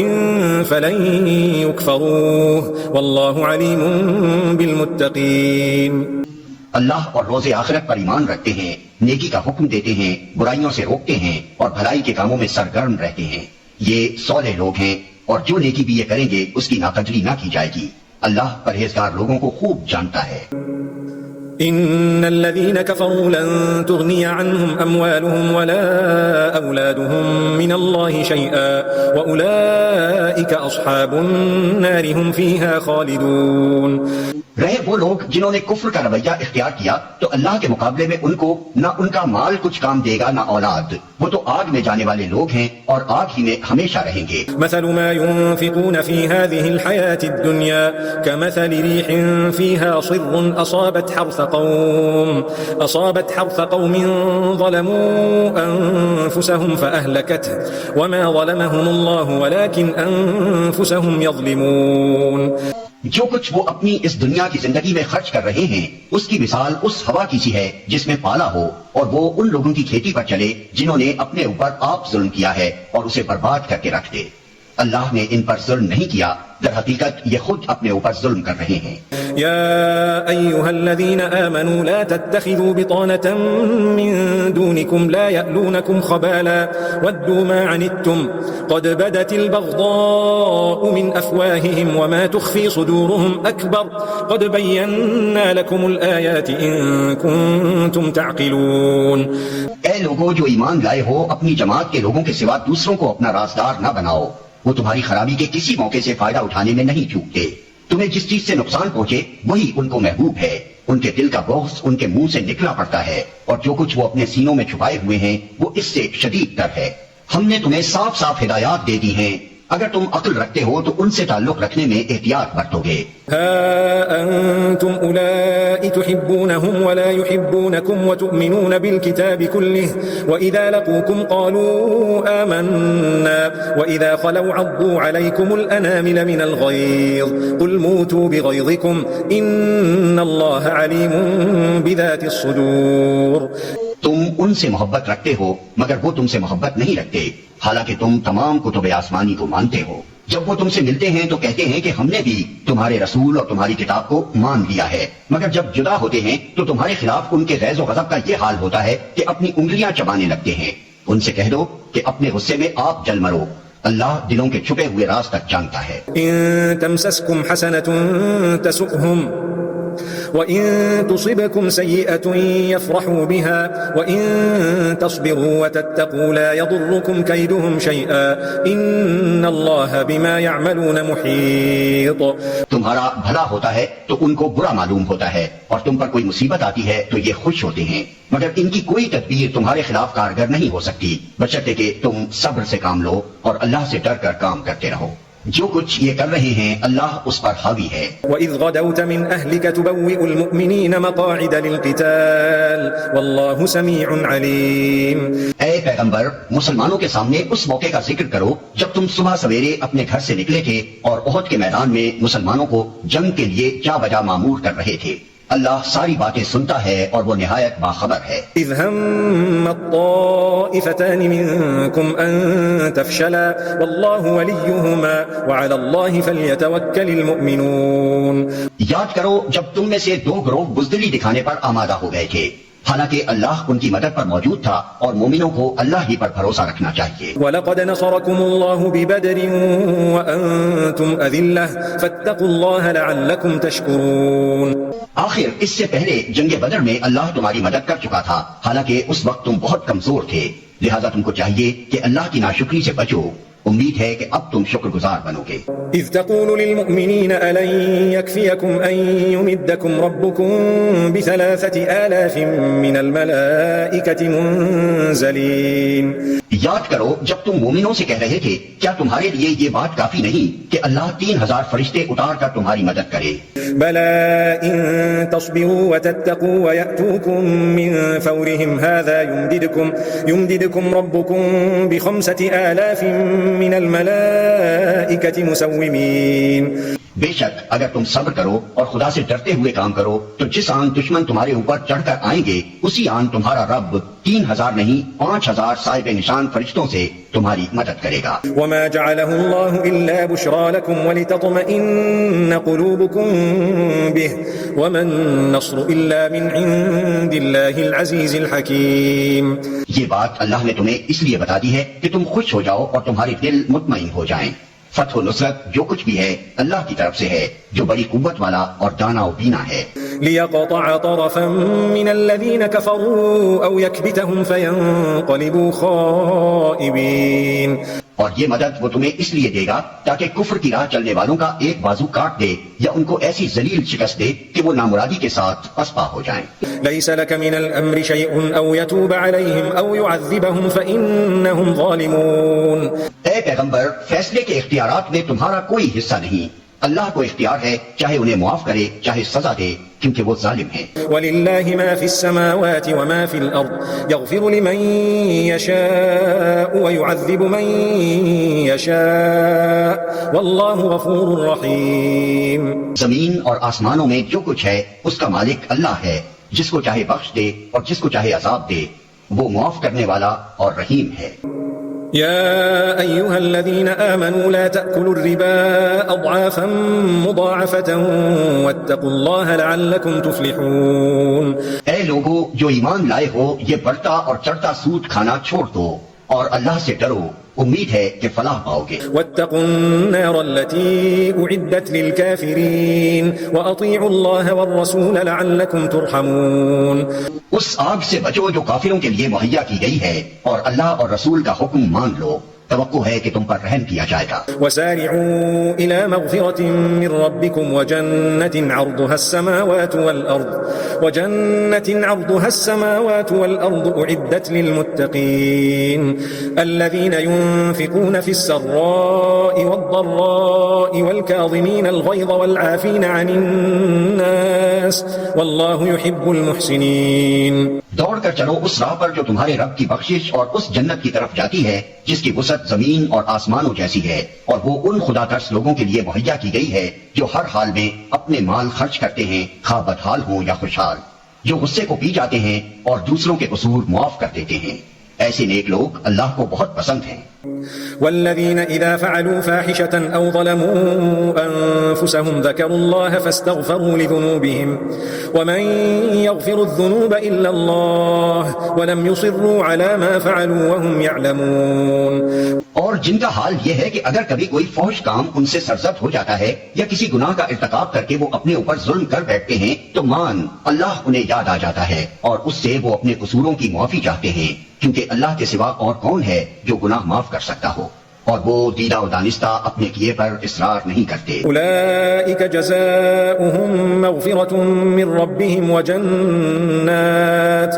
فلن يكفروه والله عليم بالمتقين۔ اللہ اور روز آخرت پر ایمان رکھتے ہیں، نیکی کا حکم دیتے ہیں، برائیوں سے روکتے ہیں اور بھلائی کے کاموں میں سرگرم رہتے ہیں۔ یہ صالح لوگ ہیں اور جو نیکی بھی یہ کریں گے اس کی ناقدری نہ کی جائے گی۔ اللہ پرہیزگار لوگوں کو خوب جانتا ہے۔ إن الذين كفروا لن تغني عنهم أموالهم ولا أولادهم من الله شيئا وأولئك أصحاب النار هم فيها خالدون. رہے وہ لوگ جنہوں نے کفر کا رویہ اختیار کیا تو اللہ کے مقابلے میں ان کو نہ ان کا مال کچھ کام دے گا نہ اولاد، وہ تو آگ میں جانے والے لوگ ہیں اور آگ ہی میں ہمیشہ رہیں گے. مثل ما ينفقون في هذه الحياة الدنيا كمثل ريح فيها صر أصابت حرث قوم ظلموا أنفسهم فأهلكته وما ظلمهم الله ولكن أنفسهم يظلمون. جو کچھ وہ اپنی اس دنیا کی زندگی میں خرچ کر رہے ہیں اس کی مثال اس ہوا کی سی ہے جس میں پالا ہو اور وہ ان لوگوں کی کھیتی پر چلے جنہوں نے اپنے اوپر آپ ظلم کیا ہے اور اسے برباد کر کے رکھ دے. اللہ نے ان پر ظلم نہیں کیا، در حقیقت یہ خود اپنے اوپر ظلم کر رہے ہیں. يا أيها الذين آمنوا لا تتخذوا بطانة من دونكم لا يألونكم خبالا ودوا ما عنتم قد بدت البغضاء من أفواههم وما تخفي صدورهم أكبر قد بينا لكم الآيات إن كنتم تعقلون. اے لوگوں جو ایمان لائے ہو، اپنی جماعت کے لوگوں کے سوا دوسروں کو اپنا رازدار نہ بناؤ، وہ تمہاری خرابی کے کسی موقع سے فائدہ اٹھانے میں نہیں چوکتے. تمہیں جس چیز سے نقصان پہنچے وہی ان کو محبوب ہے. ان کے دل کا بغض ان کے منہ سے نکلا پڑتا ہے اور جو کچھ وہ اپنے سینوں میں چھپائے ہوئے ہیں وہ اس سے شدید تر ہے. ہم نے تمہیں صاف صاف ہدایات دے دی ہیں، اگر تم عقل رکھتے ہو تو ان سے تعلق رکھنے میں احتیاط برتو گے. ها أنتم أولئك تحبونهم ولا يحبونكم وتؤمنون بالكتاب كله وإذا لقوكم قالوا آمنا وإذا خلوا عضوا عليكم الأنامل من الغيظ قل موتوا بغيظكم إن الله عليم بذات الصدور. تم ان سے محبت رکھتے ہو مگر وہ تم سے محبت نہیں رکھتے، حالانکہ تم تمام کتب آسمانی کو مانتے ہو. جب وہ تم سے ملتے ہیں تو کہتے ہیں کہ ہم نے بھی تمہارے رسول اور تمہاری کتاب کو مان لیا ہے، مگر جب جدا ہوتے ہیں تو تمہارے خلاف ان کے غیظ و غضب کا یہ حال ہوتا ہے کہ اپنی انگلیاں چبانے لگتے ہیں. ان سے کہہ دو کہ اپنے غصے میں آپ جل مرو، اللہ دلوں کے چھپے ہوئے راز تک جانتا ہے. إن تمسسكم حسنة تسؤهم وإن تصبكم سيئة يفرحوا بها وإن تصبروا وتتقوا لا يضركم كيدهم شيئا إن الله بما يعملون محيط. تمہارا بھلا ہوتا ہے تو ان کو برا معلوم ہوتا ہے اور تم پر کوئی مصیبت آتی ہے تو یہ خوش ہوتے ہیں، مگر ان کی کوئی تدبیر تمہارے خلاف کارگر نہیں ہو سکتی بشرطے کہ تم صبر سے کام لو اور اللہ سے ڈر کر کام کرتے رہو. جو کچھ یہ کر رہے ہیں اللہ اس پر حاوی ہے. وَإِذْ غَدَوْتَ مِنْ أَهْلِكَ تُبَوِّئُ الْمُؤْمِنِينَ مَقَاعِدَ لِلْقِتَالِ وَاللَّهُ سَمِيعٌ عَلِيمٌ. اے پیغمبر مسلمانوں کے سامنے اس موقع کا ذکر کرو جب تم صبح سویرے اپنے گھر سے نکلے تھے اور احد کے میدان میں مسلمانوں کو جنگ کے لیے جا بجا مامور کر رہے تھے. اللہ ساری باتیں سنتا ہے اور وہ نہایت باخبر ہے. إذ هم الطائفتان منكم أن تفشلا والله وليهما وعلى الله فليتوكل المؤمنون. یاد کرو جب تم میں سے دو گروہ بزدلی دکھانے پر آمادہ ہو گئے تھے، حالانکہ اللہ ان کی مدد پر موجود تھا اور مومنوں کو اللہ ہی پر بھروسہ رکھنا چاہیے. وَلَقَدْ نَصَرَكُمُ اللَّهُ بِبَدْرٍ وَأَنْتُمْ أَذِلَّةٌ فَاتَّقُوا اللَّهَ لَعَلَّكُمْ تَشْكُرُونَ. آخر اس سے پہلے جنگ بدر میں اللہ تمہاری مدد کر چکا تھا، حالانکہ اس وقت تم بہت کمزور تھے، لہذا تم کو چاہیے کہ اللہ کی ناشکری سے بچو. امید ہے کہ اب تم شکر گزار بنو گے. إذ تقول للمؤمنين ألن يكفيكم أن يمدكم ربكم ب3,000 من الملائكة منزلين. یاد کرو جب تم مومنوں سے کہہ رہے تھے کیا تمہارے لیے یہ بات کافی نہیں کہ اللہ 3,000 فرشتے اتار کر تمہاری مدد کرے. بلى إن تصبروا وتتقوا ويأتوكم من فورهم هذا يمددكم ربكم ب5,000 من الملائكة مسومين. بے شک اگر تم صبر کرو اور خدا سے ڈرتے ہوئے کام کرو تو جس آن دشمن تمہارے اوپر چڑھ کر آئیں گے اسی آن تمہارا رب 3,000 نہیں 5,000 صاحب نشان فرشتوں سے تمہاری مدد کرے گا. وما جعله الله إلا بشرى لكم ولتطمئن قلوبكم به وما النصر إلا من عند الله العزيز الحكيم. یہ بات اللہ نے تمہیں اس لیے بتا دی ہے کہ تم خوش ہو جاؤ اور تمہارے دل مطمئن ہو جائیں. فتح و نصرت جو کچھ بھی ہے اللہ کی طرف سے ہے جو بڑی قوت والا اور دانا و بینا ہے. ليقطع طرفا من الذين كفروا أو يكبتهم فينقلبوا خائبين. اور یہ مدد وہ تمہیں اس لیے دے گا تاکہ کفر کی راہ چلنے والوں کا ایک بازو کاٹ دے یا ان کو ایسی ذلیل شکست دے کہ وہ نامرادی کے ساتھ پسپا ہو جائیں. ليس لك من الأمر شيء أو يتوب عليهم أو يعذبهم فإنهم ظالمون. اے پیغمبر فیصلے کے اختیارات میں تمہارا کوئی حصہ نہیں. اللہ کو اختیار ہے چاہے انہیں معاف کرے چاہے سزا دے کیونکہ وہ ظالم ہے. وَلِلَّهِ مَا فِي السَّمَاوَاتِ وَمَا فِي الْأَرْضِ يَغْفِرُ لِمَن يَشَاءُ وَيُعَذِّبُ مَن يَشَاءُ وَاللَّهُ غَفُورٌ رَحِيمٌ. زمین اور آسمانوں میں جو کچھ ہے اس کا مالک اللہ ہے. جس کو چاہے بخش دے اور جس کو چاہے عذاب دے. وہ معاف کرنے والا اور رحیم ہے. يا أيها الذين آمنوا لا تأكلوا الربا أضعافا مضاعفة واتقوا الله لعلكم تفلحون. اے لوگو جو ایمان لائے ہو یہ بڑھتا اور چڑھتا سود کھانا چھوڑ دو اور اللہ سے ڈرو امید ہے کہ فلاح پاؤ گے. واتقوا النار التي أعدت للكافرين وأطيعوا الله والرسول لعلكم ترحمون. اس آگ سے بچو جو کافروں کے لیے مہیا کی گئی ہے اور اللہ اور رسول کا حکم مان لو. توقع ہے کہ تم پر رحم کیا جائے گا. وسارعوا إلى مغفرة من ربكم وجنة عرضها السماوات والأرض أعدت للمتقين الذين ينفقون في السراء والضراء والكاظمين الغيظ والعافين عن الناس والله يحب المحسنين. دوڑ کر چلو اس راہ پر جو تمہارے رب کی بخشش اور اس جنت کی طرف جاتی ہے جس کی وسعت زمین اور آسمانوں جیسی ہے اور وہ ان خدا ترس لوگوں کے لیے مہیا کی گئی ہے جو ہر حال میں اپنے مال خرچ کرتے ہیں خواہ بدحال ہوں یا خوشحال. جو غصے کو پی جاتے ہیں اور دوسروں کے قصور معاف کر دیتے ہیں. ایسے نیک لوگ اللہ کو بہت پسند ہیں. والذين إذا فعلوا فاحشة أو ظلموا أنفسهم ذكروا الله فاستغفروا لذنوبهم ومن يغفر الذنوب إلا الله ولم يصروا على ما فعلوا وهم يعلمون. اور جن کا حال یہ ہے کہ اگر کبھی کوئی فحش کام ان سے سرزد ہو جاتا ہے یا کسی گناہ کا ارتکاب کر کے وہ اپنے اوپر ظلم کر بیٹھتے ہیں تو اللہ انہیں یاد آ جاتا ہے اور اس سے وہ اپنے قصوروں کی معافی چاہتے ہیں کیونکہ اللہ کے سوا اور کون ہے جو گناہ معاف کر سکتا ہو اور وہ دیدہ و دانستہ اپنے کیے پر اصرار نہیں کرتے. اولئک جزاؤہم مغفرۃ من ربہم وجنات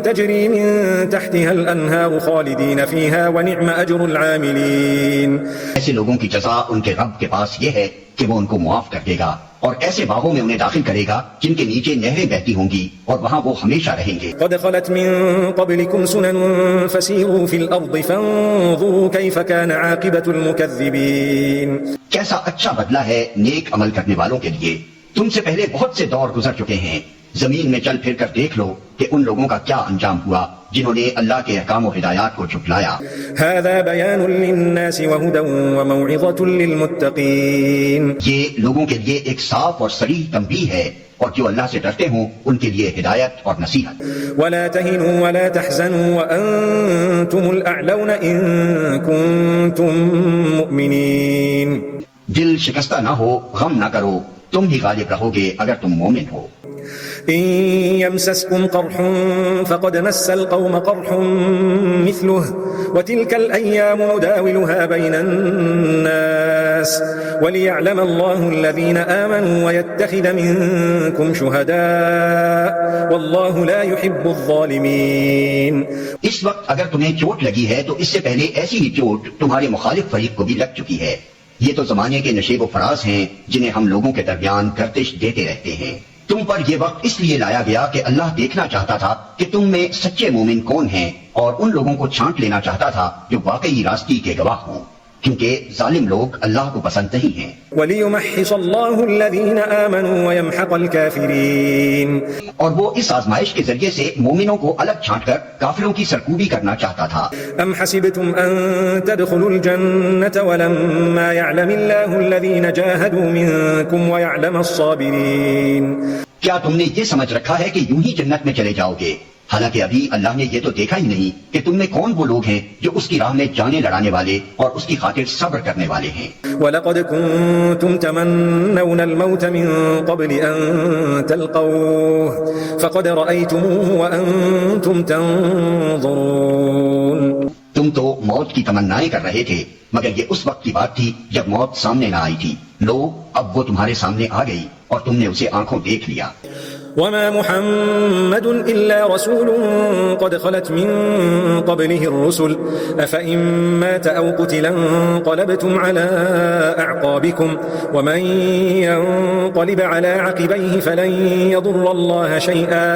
تجری من تحتها الانہار خالدین فیہا ونعم اجر العاملین. ایسے لوگوں کی جزا ان کے رب کے پاس یہ ہے کہ وہ ان کو معاف کر دے گا اور ایسے باغوں میں انہیں داخل کرے گا جن کے نیچے نہریں بہتی ہوں گی اور وہاں وہ ہمیشہ رہیں گے. قد خلت من قبلكم سنن فسيروا في الارض فانظروا كيف كان عاقبة المكذبين. کیسا اچھا بدلہ ہے نیک عمل کرنے والوں کے لیے. تم سے پہلے بہت سے دور گزر چکے ہیں. زمین میں چل پھر کر دیکھ لو کہ ان لوگوں کا کیا انجام ہوا جنہوں نے اللہ کے احکام و ہدایات کو جھٹلایا. هذا بيان للناس وهدى وموعظة للمتقين. یہ لوگوں کے لیے ایک صاف اور صریح تنبیہ ہے اور جو اللہ سے ڈرتے ہوں ان کے لیے ہدایت اور نصیحت. ولا تهنوا ولا تحزنوا وأنتم الأعلون إن كنتم مؤمنين. دل شکستہ نہ ہو غم نہ کرو تم ہی غالب رہو گے اگر تم مومن ہو. إن يمسسكم قرح فقد مس القوم قرح مثله وتلك الأيام نداولها بين الناس وليعلم الله الذين آمنوا ويتخذ منكم شهداء والله لا يحب الظالمين. اس وقت اگر تمہیں چوٹ لگی ہے تو اس سے پہلے ایسی ہی چوٹ تمہارے مخالف فریق کو بھی لگ چکی ہے. یہ تو زمانے کے نشیب و فراز ہیں جنہیں ہم لوگوں کے درمیان گردش دیتے رہتے ہیں. تم پر یہ وقت اس لیے لایا گیا کہ اللہ دیکھنا چاہتا تھا کہ تم میں سچے مومن کون ہیں اور ان لوگوں کو چھانٹ لینا چاہتا تھا جو واقعی راستی کے گواہ ہوں کیونکہ ظالم لوگ اللہ کو پسند نہیں ہیں. وَلِيُمَحِّصَ اللَّهُ الَّذِينَ آمَنُوا وَيَمْحَقَ الْكَافِرِينَ. اور وہ اس آزمائش کے ذریعے سے مومنوں کو الگ چھانٹ کر کافروں کی سرکوبی کرنا چاہتا تھا. أَمْ حَسِبْتُمْ أَن تَدْخُلُوا الْجَنَّةَ وَلَمَّا يَعْلَمِ اللَّهُ الَّذِينَ جَاهَدُوا مِنكُمْ وَيَعْلَمَ الصَّابِرِينَ. کیا تم نے یہ سمجھ رکھا ہے کہ یوں ہی جنت میں چلے جاؤ گے حالانکہ ابھی اللہ نے یہ تو دیکھا ہی نہیں کہ تم میں کون وہ لوگ ہیں جو اس کی راہ میں جانیں لڑانے والے اور اس کی خاطر صبر کرنے والے ہیں. وَلَقَدْ كُنْتُمْ تَمَنَّوْنَ الْمَوْتَ مِنْ قَبْلِ أَنْ تَلْقَوْهُ فَقَدْ رَأَيْتُمُوهُ وَأَنْتُمْ تَنْظُرُونَ. تم تو موت کی تمنائیں کر رہے تھے مگر یہ اس وقت کی بات تھی جب موت سامنے نہ آئی تھی. لو اب وہ تمہارے سامنے آ گئی اور تم نے اسے آنکھوں دیکھ لیا. وما محمد إلا رسول قد خلت من قبله الرسل أفإن مات أو قتل انقلبتم على أعقابكم ومن ينقلب على عقبيه فلن يضر الله شيئا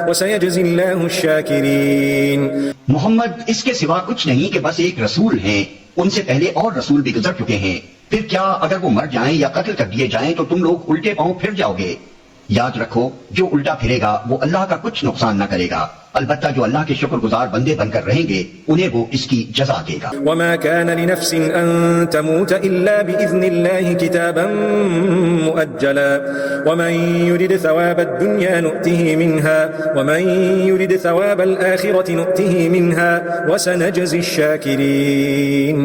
وسيجزي الله الشاكرين. محمد اس کے سوا کچھ نہیں کہ بس ایک رسول ہیں. ان سے پہلے اور رسول بھی گزر چکے ہیں. پھر کیا اگر وہ مر جائیں یا قتل کر دیے جائیں تو تم لوگ الٹے پاؤں پھر جاؤ گے؟ یاد رکھو جو الٹا پھرے گا وہ اللہ کا کچھ نقصان نہ کرے گا. البتہ جو اللہ کے شکر گزار بندے بن کر رہیں گے انہیں وہ اس کی جزا دے گا. وما كان لنفس ان تموت الا باذن الله كتابا مؤجلا ومن يريد ثواب الدنيا نؤته منها ومن يريد ثواب الاخره نؤته منها وسنجزي الشاكرين.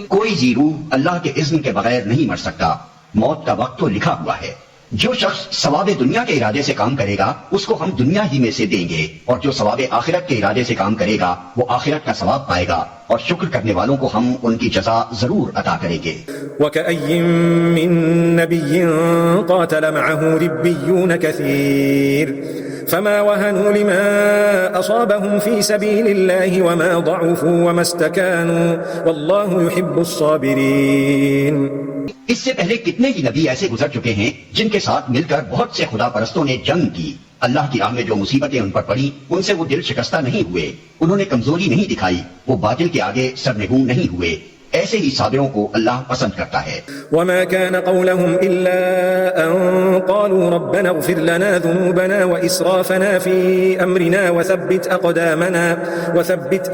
کوئی ذی روح اللہ کے اذن کے بغیر نہیں مر سکتا. موت کا وقت تو لکھا ہوا ہے. جو شخص ثواب دنیا کے ارادے سے کام کرے گا اس کو ہم دنیا ہی میں سے دیں گے اور جو ثواب آخرت کے ارادے سے کام کرے گا وہ آخرت کا ثواب پائے گا اور شکر کرنے والوں کو ہم ان کی جزا ضرور عطا کریں گے. وَكَأَيٍّ مِّن نَّبِيٍّ قَاتَلَ مَعَهُ رِبِّيُّونَ كَثِيرٌ فما وهنوا لما أصابهم في سبيل الله وما ضعفوا وما استكانوا والله يحب الصابرين. اس سے پہلے کتنے ہی نبی ایسے گزر چکے ہیں جن کے ساتھ مل کر بہت سے خدا پرستوں نے جنگ کی. اللہ کی راہ میں جو مصیبتیں ان پر پڑی ان سے وہ دل شکستہ نہیں ہوئے. انہوں نے کمزوری نہیں دکھائی. وہ باطل کے آگے سرنگوں نہیں ہوئے. ایسے ہی صابروں کو اللہ پسند کرتا ہے. وما كان قولهم إلا أن قالوا ربنا اغفر لنا ذنوبنا وإسرافنا في أمرنا وثبت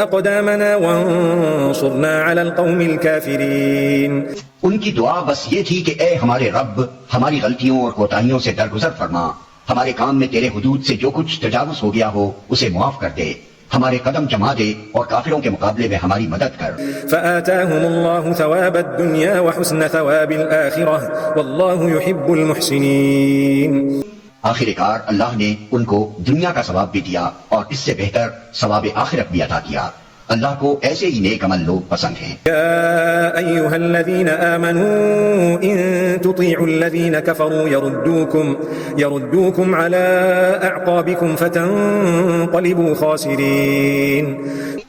أقدامنا وانصرنا على القوم الكافرين. ان کی دعا بس یہ تھی کہ اے ہمارے رب ہماری غلطیوں اور کوتاہیوں سے درگزر فرما. ہمارے کام میں تیرے حدود سے جو کچھ تجاوز ہو گیا ہو اسے معاف کر دے. ہمارے قدم جما دے اور کافروں کے مقابلے میں ہماری مدد کر. فآتاهم الله ثواب الدنيا وحسن ثواب الآخرة والله يحب المحسنين. آخر کار اللہ نے ان کو دنیا کا ثواب بھی دیا اور اس سے بہتر ثواب آخرت بھی عطا کیا. اللہ کو ایسے ہی نیک عمل لوگ پسند ہیں. يا أيها الذين آمنوا إن تطيعوا الذين كفروا يردوكم على أعقابكم فتنقلبوا خاسرين.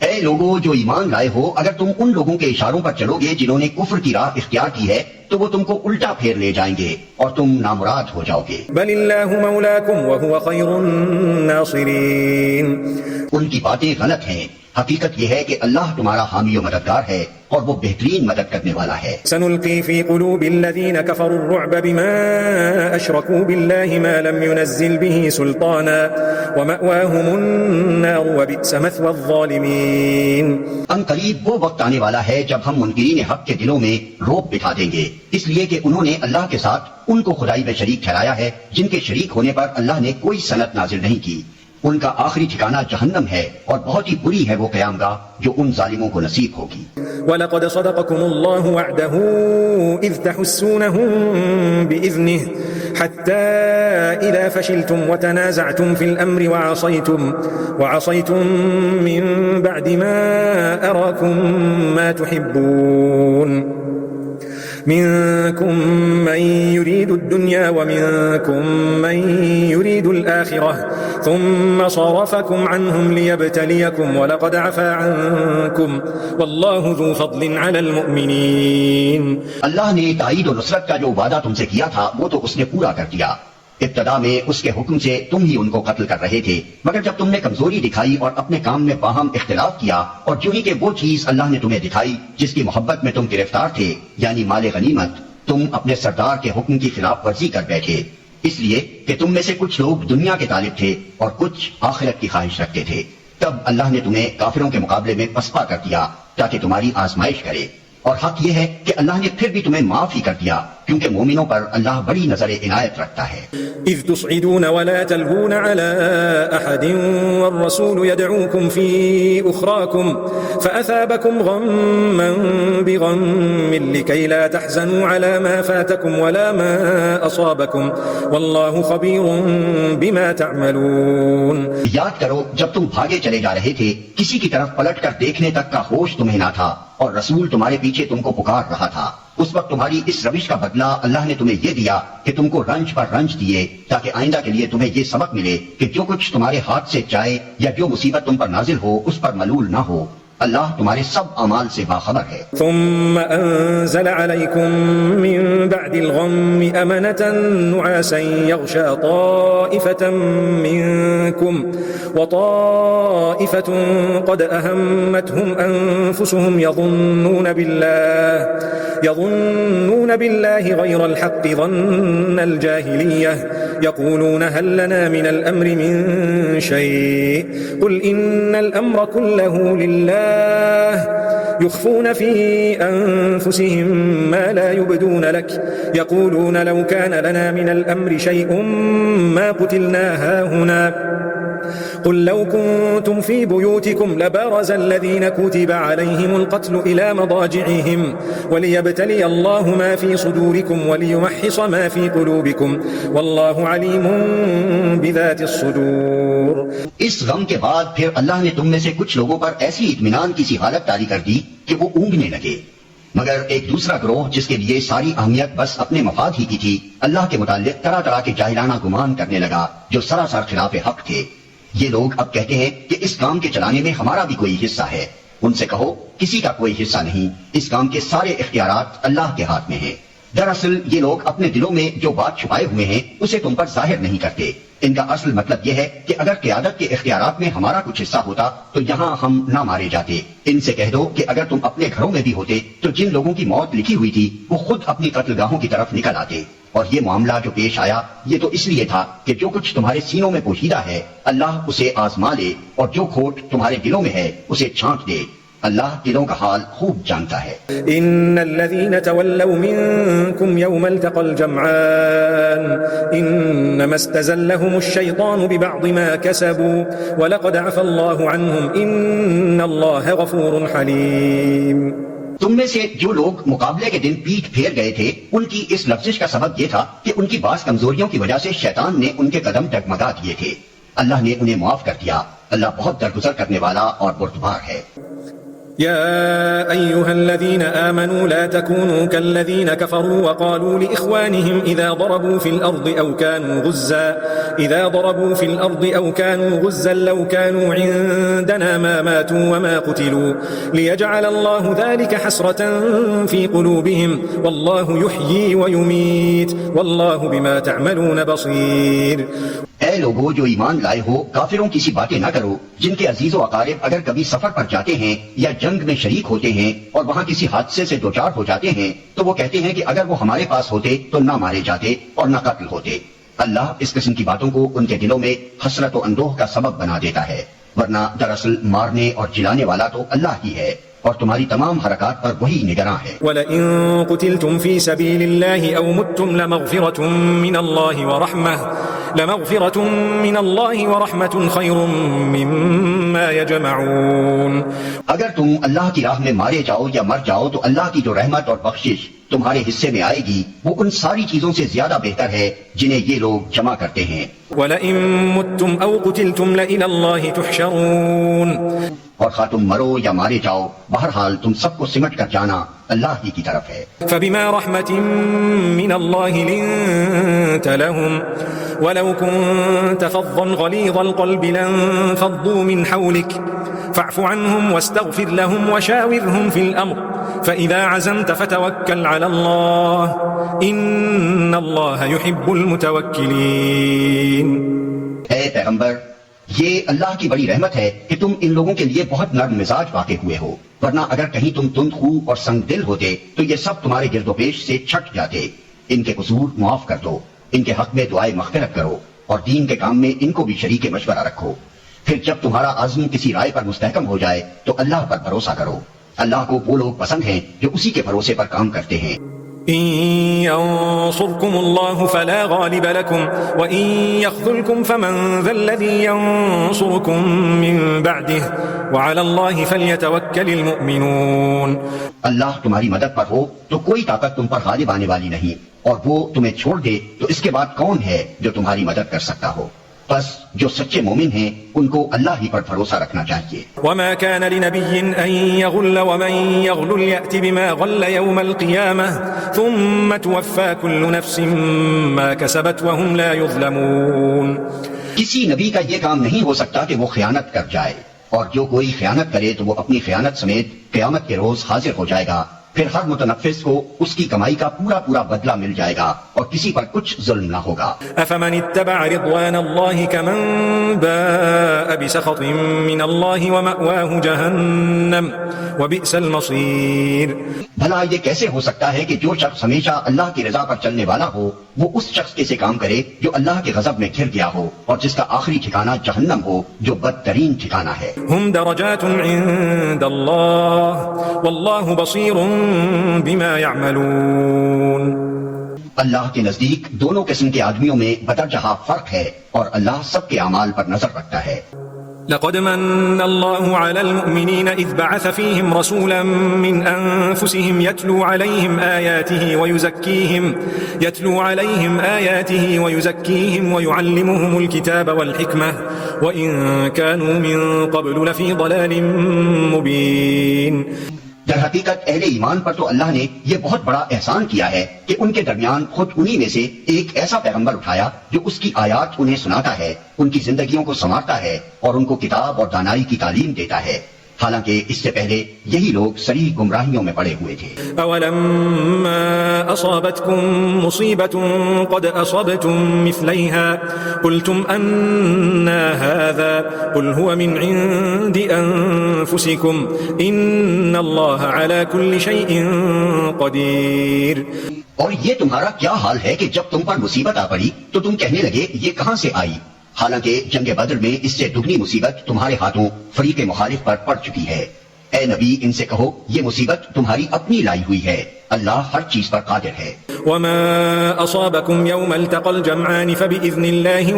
اے لوگوں جو ایمان لائے ہو اگر تم ان لوگوں کے اشاروں پر چلو گے جنہوں نے کفر کی راہ اختیار کی ہے تو وہ تم کو الٹا پھیر لے جائیں گے اور تم نامراد ہو جاؤ گے. بل الله مولاكم وهو خير الناصرين. ان کی باتیں غلط ہیں. حقیقت یہ ہے کہ اللہ تمہارا حامی و مددگار ہے اور وہ بہترین مدد کرنے والا ہے. سنلقي في قلوب الذين كفروا الرعب بما أشركوا بالله ما لم ينزل به سلطانا ومأواهم النار وبئس مثوى الظالمين. ان قریب وہ وقت آنے والا ہے جب ہم منکرین حق کے دلوں میں رعب بٹھا دیں گے اس لیے کہ انہوں نے اللہ کے ساتھ ان کو خدائی میں شریک ٹھہرایا ہے جن کے شریک ہونے پر اللہ نے کوئی صنعت نازل نہیں کی. ان کا آخری ٹھکانہ جہنم ہے اور بہت ہی بری ہے وہ قیام گاہ جو ان ظالموں کو نصیب ہوگی. وَلَقَدْ صَدَقَكُمُ اللَّهُ وَعْدَهُ إِذْ تَحُسُّونَهُمْ بِإِذْنِهِ حَتَّى إِذَا فَشِلْتُمْ وَتَنَازَعْتُمْ فِي الْأَمْرِ وَعَصَيْتُمْ مِنْ بَعْدِ مَا أَرَاكُمْ مَا تُحِبُّونَ منكم من يريد الدنيا ومنكم من يريد الآخرة ثم صرفكم عنهم ليبتليكم ولقد عفا عنكم والله ذو فضل على المؤمنين. اللہ نے تائید و نصرت کا جو وعدہ تم سے کیا تھا وہ تو اس نے پورا کر دیا. ابتدا میں اس کے حکم سے تم ہی ان کو قتل کر رہے تھے مگر جب تم نے کمزوری دکھائی اور اپنے کام میں باہم اختلاف کیا اور جو ہی کہ وہ چیز اللہ نے تمہیں دکھائی جس کی محبت میں تم گرفتار تھے یعنی مال غنیمت تم اپنے سردار کے حکم کی خلاف ورزی کر بیٹھے اس لیے کہ تم میں سے کچھ لوگ دنیا کے طالب تھے اور کچھ آخرت کی خواہش رکھتے تھے. تب اللہ نے تمہیں کافروں کے مقابلے میں پسپا کر دیا تاکہ تمہاری آزمائش کرے اور حق یہ ہے کہ اللہ نے پھر بھی تمہیں معاف ہی کر دیا کیونکہ مومنوں پر اللہ بڑی نظر عنایت رکھتا ہے. إذ تصعدون ولا تلوون على أحد والرسول يدعوكم في أخراكم فأثابكم غما بغم لكي لا تحزنوا على ما فاتكم ولا ما أصابكم والله خبير بما تعملون. یاد کرو جب تم بھاگے چلے جا رہے تھے، کسی کی طرف پلٹ کر دیکھنے تک کا ہوش تمہیں نہ تھا، اور رسول تمہارے پیچھے تم کو پکار رہا تھا. اس وقت تمہاری اس روش کا بدلہ اللہ نے تمہیں یہ دیا کہ تم کو رنج پر رنج دیے، تاکہ آئندہ کے لیے تمہیں یہ سبق ملے کہ جو کچھ تمہارے ہاتھ سے جائے یا جو مصیبت تم پر نازل ہو اس پر ملول نہ ہو. اللہ تمہارے سب اعمال سے باخبر ہے. ثم أنزل عليكم من بعد الغم أمنة نعاسا يغشى طائفة منكم وطائفة قد أهمتهم أنفسهم يظنون بالله غير الحق ظن الجاهلية يقولون هل لنا من الأمر من شيء قل إن الأمر كله لله يخفون في أنفسهم ما لا يبدون لك يقولون لو كان لنا من الأمر شيء ما قتلنا هاهنا قل لو كنتم في بيوتكم لبرز الذين كتب عليهم القتل إلى مضاجعهم وليبتلي الله ما في صدوركم وليمحص ما في قلوبكم والله عليم بذات الصدور. اس غم کے بعد پھر اللہ نے تم میں سے کچھ لوگوں پر ایسی اطمینان کی سی حالت طاری کر دی کہ وہ اونگنے لگے، مگر ایک دوسرا گروہ جس کے لیے ساری اہمیت بس اپنے مفاد ہی کی تھی، اللہ کے متعلق طرح طرح کے جاہلانہ گمان کرنے لگا جو سراسر خلاف حق تھے. یہ لوگ اب کہتے ہیں کہ اس کام کے چلانے میں ہمارا بھی کوئی حصہ ہے. ان سے کہو کسی کا کوئی حصہ نہیں، اس کام کے سارے اختیارات اللہ کے ہاتھ میں ہیں. دراصل یہ لوگ اپنے دلوں میں جو بات چھپائے ہوئے ہیں اسے تم پر ظاہر نہیں کرتے. ان کا اصل مطلب یہ ہے کہ اگر قیادت کے اختیارات میں ہمارا کچھ حصہ ہوتا تو یہاں ہم نہ مارے جاتے. ان سے کہہ دو کہ اگر تم اپنے گھروں میں بھی ہوتے تو جن لوگوں کی موت لکھی ہوئی تھی وہ خود اپنی قتل گاہوں کی طرف نکل آتے. اور یہ معاملہ جو پیش آیا یہ تو اس لیے تھا کہ جو کچھ تمہارے سینوں میں پوشیدہ ہے اللہ اسے آزما لے، اور جو کھوٹ تمہارے دلوں میں ہے اسے چھانٹ دے. اللہ دلوں کا حال خوب جانتا ہے. ان الذين تولوا منكم يوم التقى الجمعان انما استزلهم الشيطان ببعض ما كسبوا ولقد عفى الله عنهم ان الله غفور حليم. تم میں سے جو لوگ مقابلے کے دن پیٹھ پھیر گئے تھے ان کی اس لفظش کا سبب یہ تھا کہ ان کی بعض کمزوریوں کی وجہ سے شیطان نے ان کے قدم ڈگمگا دیے تھے. اللہ نے انہیں معاف کر دیا. اللہ بہت درگزر کرنے والا اور بردبار ہے. يا أيها الذين آمنوا لا تكونوا كالذين كفروا وقالوا لإخوانهم إذا ضربوا في الأرض أو كانوا غزا لو كانوا عندنا ما ماتوا وما قتلوا ليجعل الله ذلك حسرة في قلوبهم والله يحيي ويميت والله بما تعملون بصير. اے لوگو جو ایمان لائے ہو، کافروں کی سی باتیں نہ کرو جن کے عزیز و اقارب اگر کبھی سفر پر جاتے ہیں یا جنگ میں شریک ہوتے ہیں اور وہاں کسی حادثے سے دوچار ہو جاتے ہیں تو وہ کہتے ہیں کہ اگر وہ ہمارے پاس ہوتے تو نہ مارے جاتے اور نہ قتل ہوتے. اللہ اس قسم کی باتوں کو ان کے دلوں میں حسرت و اندوہ کا سبب بنا دیتا ہے، ورنہ دراصل مارنے اور جلانے والا تو اللہ ہی ہے اور تمہاری تمام حرکات پر وہی نگراں ہے. وَلَئِن قُتِلْتُمْ فِي سَبِيلِ اللَّهِ أَوْ مُتْتُمْ لَمَغْفِرَةٌ مِّنَ اللَّهِ وَرَحْمَةٌ خَيْرٌ مِّمَّا يَجْمَعُونَ. اگر تم اللہ کی راہ میں مارے جاؤ یا مر جاؤ تو اللہ کی جو رحمت اور بخشش تمہارے حصے میں آئے گی وہ ان ساری چیزوں سے زیادہ بہتر ہے جنہیں یہ لوگ جمع کرتے ہیں. وَلَئِن مُتْتُمْ أَوْ قُتِلْتُمْ لَإِلَى اللَّهِ تُحْشَرُونَ. اور خواہ تم مرو یا مارے جاؤ بہرحال تم سب کو سمٹ کر جانا اللہ ہی کی طرف ہے. فبما رحمة من الله لنت لهم ولو كنت فظا غليظ القلب لانفضوا من حولك فاعف عنهم واستغفر لهم وشاورهم في الأمر فإذا عزمت فتوكل على الله إن الله يحب المتوكلين. اے پیغمبر، یہ اللہ کی بڑی رحمت ہے کہ تم ان لوگوں کے لیے بہت نرم مزاج واقع ہوئے ہو، ورنہ اگر کہیں تم تند خو اور سنگ دل ہوتے تو یہ سب تمہارے گرد و پیش سے چھٹ جاتے. ان کے قصور معاف کر دو، ان کے حق میں دعائے مغفرت کرو اور دین کے کام میں ان کو بھی شریک مشورہ رکھو. پھر جب تمہارا عزم کسی رائے پر مستحکم ہو جائے تو اللہ پر بھروسہ کرو. اللہ کو وہ لوگ پسند ہیں جو اسی کے بھروسے پر کام کرتے ہیں. إن ينصركم الله فلا غالب لكم وإن يخذلكم فمن ذا الذي ينصركم من بعده وعلى الله فليتوكل المؤمنون. اللہ تمہاری مدد پر ہو تو کوئی طاقت تم پر غالب آنے والی نہیں، اور وہ تمہیں چھوڑ دے تو اس کے بعد کون ہے جو تمہاری مدد کر سکتا ہو؟ بس جو سچے مومن ہیں ان کو اللہ ہی پر بھروسہ رکھنا چاہیے. وما كان لنبي أن يغل ومن يغل يأت بما غل يوم القيامة ثم توفى كل نفس ما كسبت وهم لا يظلمون. کسی نبی کا یہ کام نہیں ہو سکتا کہ وہ خیانت کر جائے، اور جو کوئی خیانت کرے تو وہ اپنی خیانت سمیت قیامت کے روز حاضر ہو جائے گا. پھر ہر متنفس کو اس کی کمائی کا پورا پورا بدلہ مل جائے گا اور کسی پر کچھ ظلم نہ ہوگا. أفمن اتبع رضوان الله كمن باء بسخط من الله ومأواه جهنم وبئس المصير. بھلا یہ کیسے ہو سکتا ہے کہ جو شخص ہمیشہ اللہ کی رضا پر چلنے والا ہو وہ اس شخص کے سے کام کرے جو اللہ کے غضب میں گھر گیا ہو اور جس کا آخری ٹھکانہ جہنم ہو جو بدترین ٹھکانہ ہے. هم درجات عند الله والله بصير بما يعملون. اللہ کے نزدیک دونوں قسم کے آدمیوں میں بدرجہ فرق ہے اور اللہ سب کے اعمال پر نظر رکھتا ہے. لقد من الله على المؤمنين إذ بعث فيهم رسولا من أنفسهم يتلو عليهم آياته ويزكيهم ويعلمهم الكتاب والحكمة وإن كانوا من قبل لفي ضلال مبين. در حقیقت اہل ایمان پر تو اللہ نے یہ بہت بڑا احسان کیا ہے کہ ان کے درمیان خود انہی میں سے ایک ایسا پیغمبر اٹھایا جو اس کی آیات انہیں سناتا ہے، ان کی زندگیوں کو سنوارتا ہے اور ان کو کتاب اور دانائی کی تعلیم دیتا ہے، حالانکہ اس سے پہلے یہی لوگ صریح گمراہیوں میں پڑے ہوئے تھے. اولما اصابتكم مصیبة قد اصبتم مثلیها قلتم انا هذا قل هو من عند انفسكم ان اللہ على كل شيء قدیر. اور یہ تمہارا کیا حال ہے کہ جب تم پر مصیبت آ پڑی تو تم کہنے لگے یہ کہاں سے آئی، حالانکہ جنگ بدر میں اس سے دگنی مصیبت تمہارے ہاتھوں فریق مخالف پر پڑ چکی ہے. اے نبی ان سے کہو یہ مصیبت تمہاری اپنی لائی ہوئی ہے، اللہ ہر چیز پر قادر ہے. وما أصابكم يوم التقى الجمعان فبإذن الله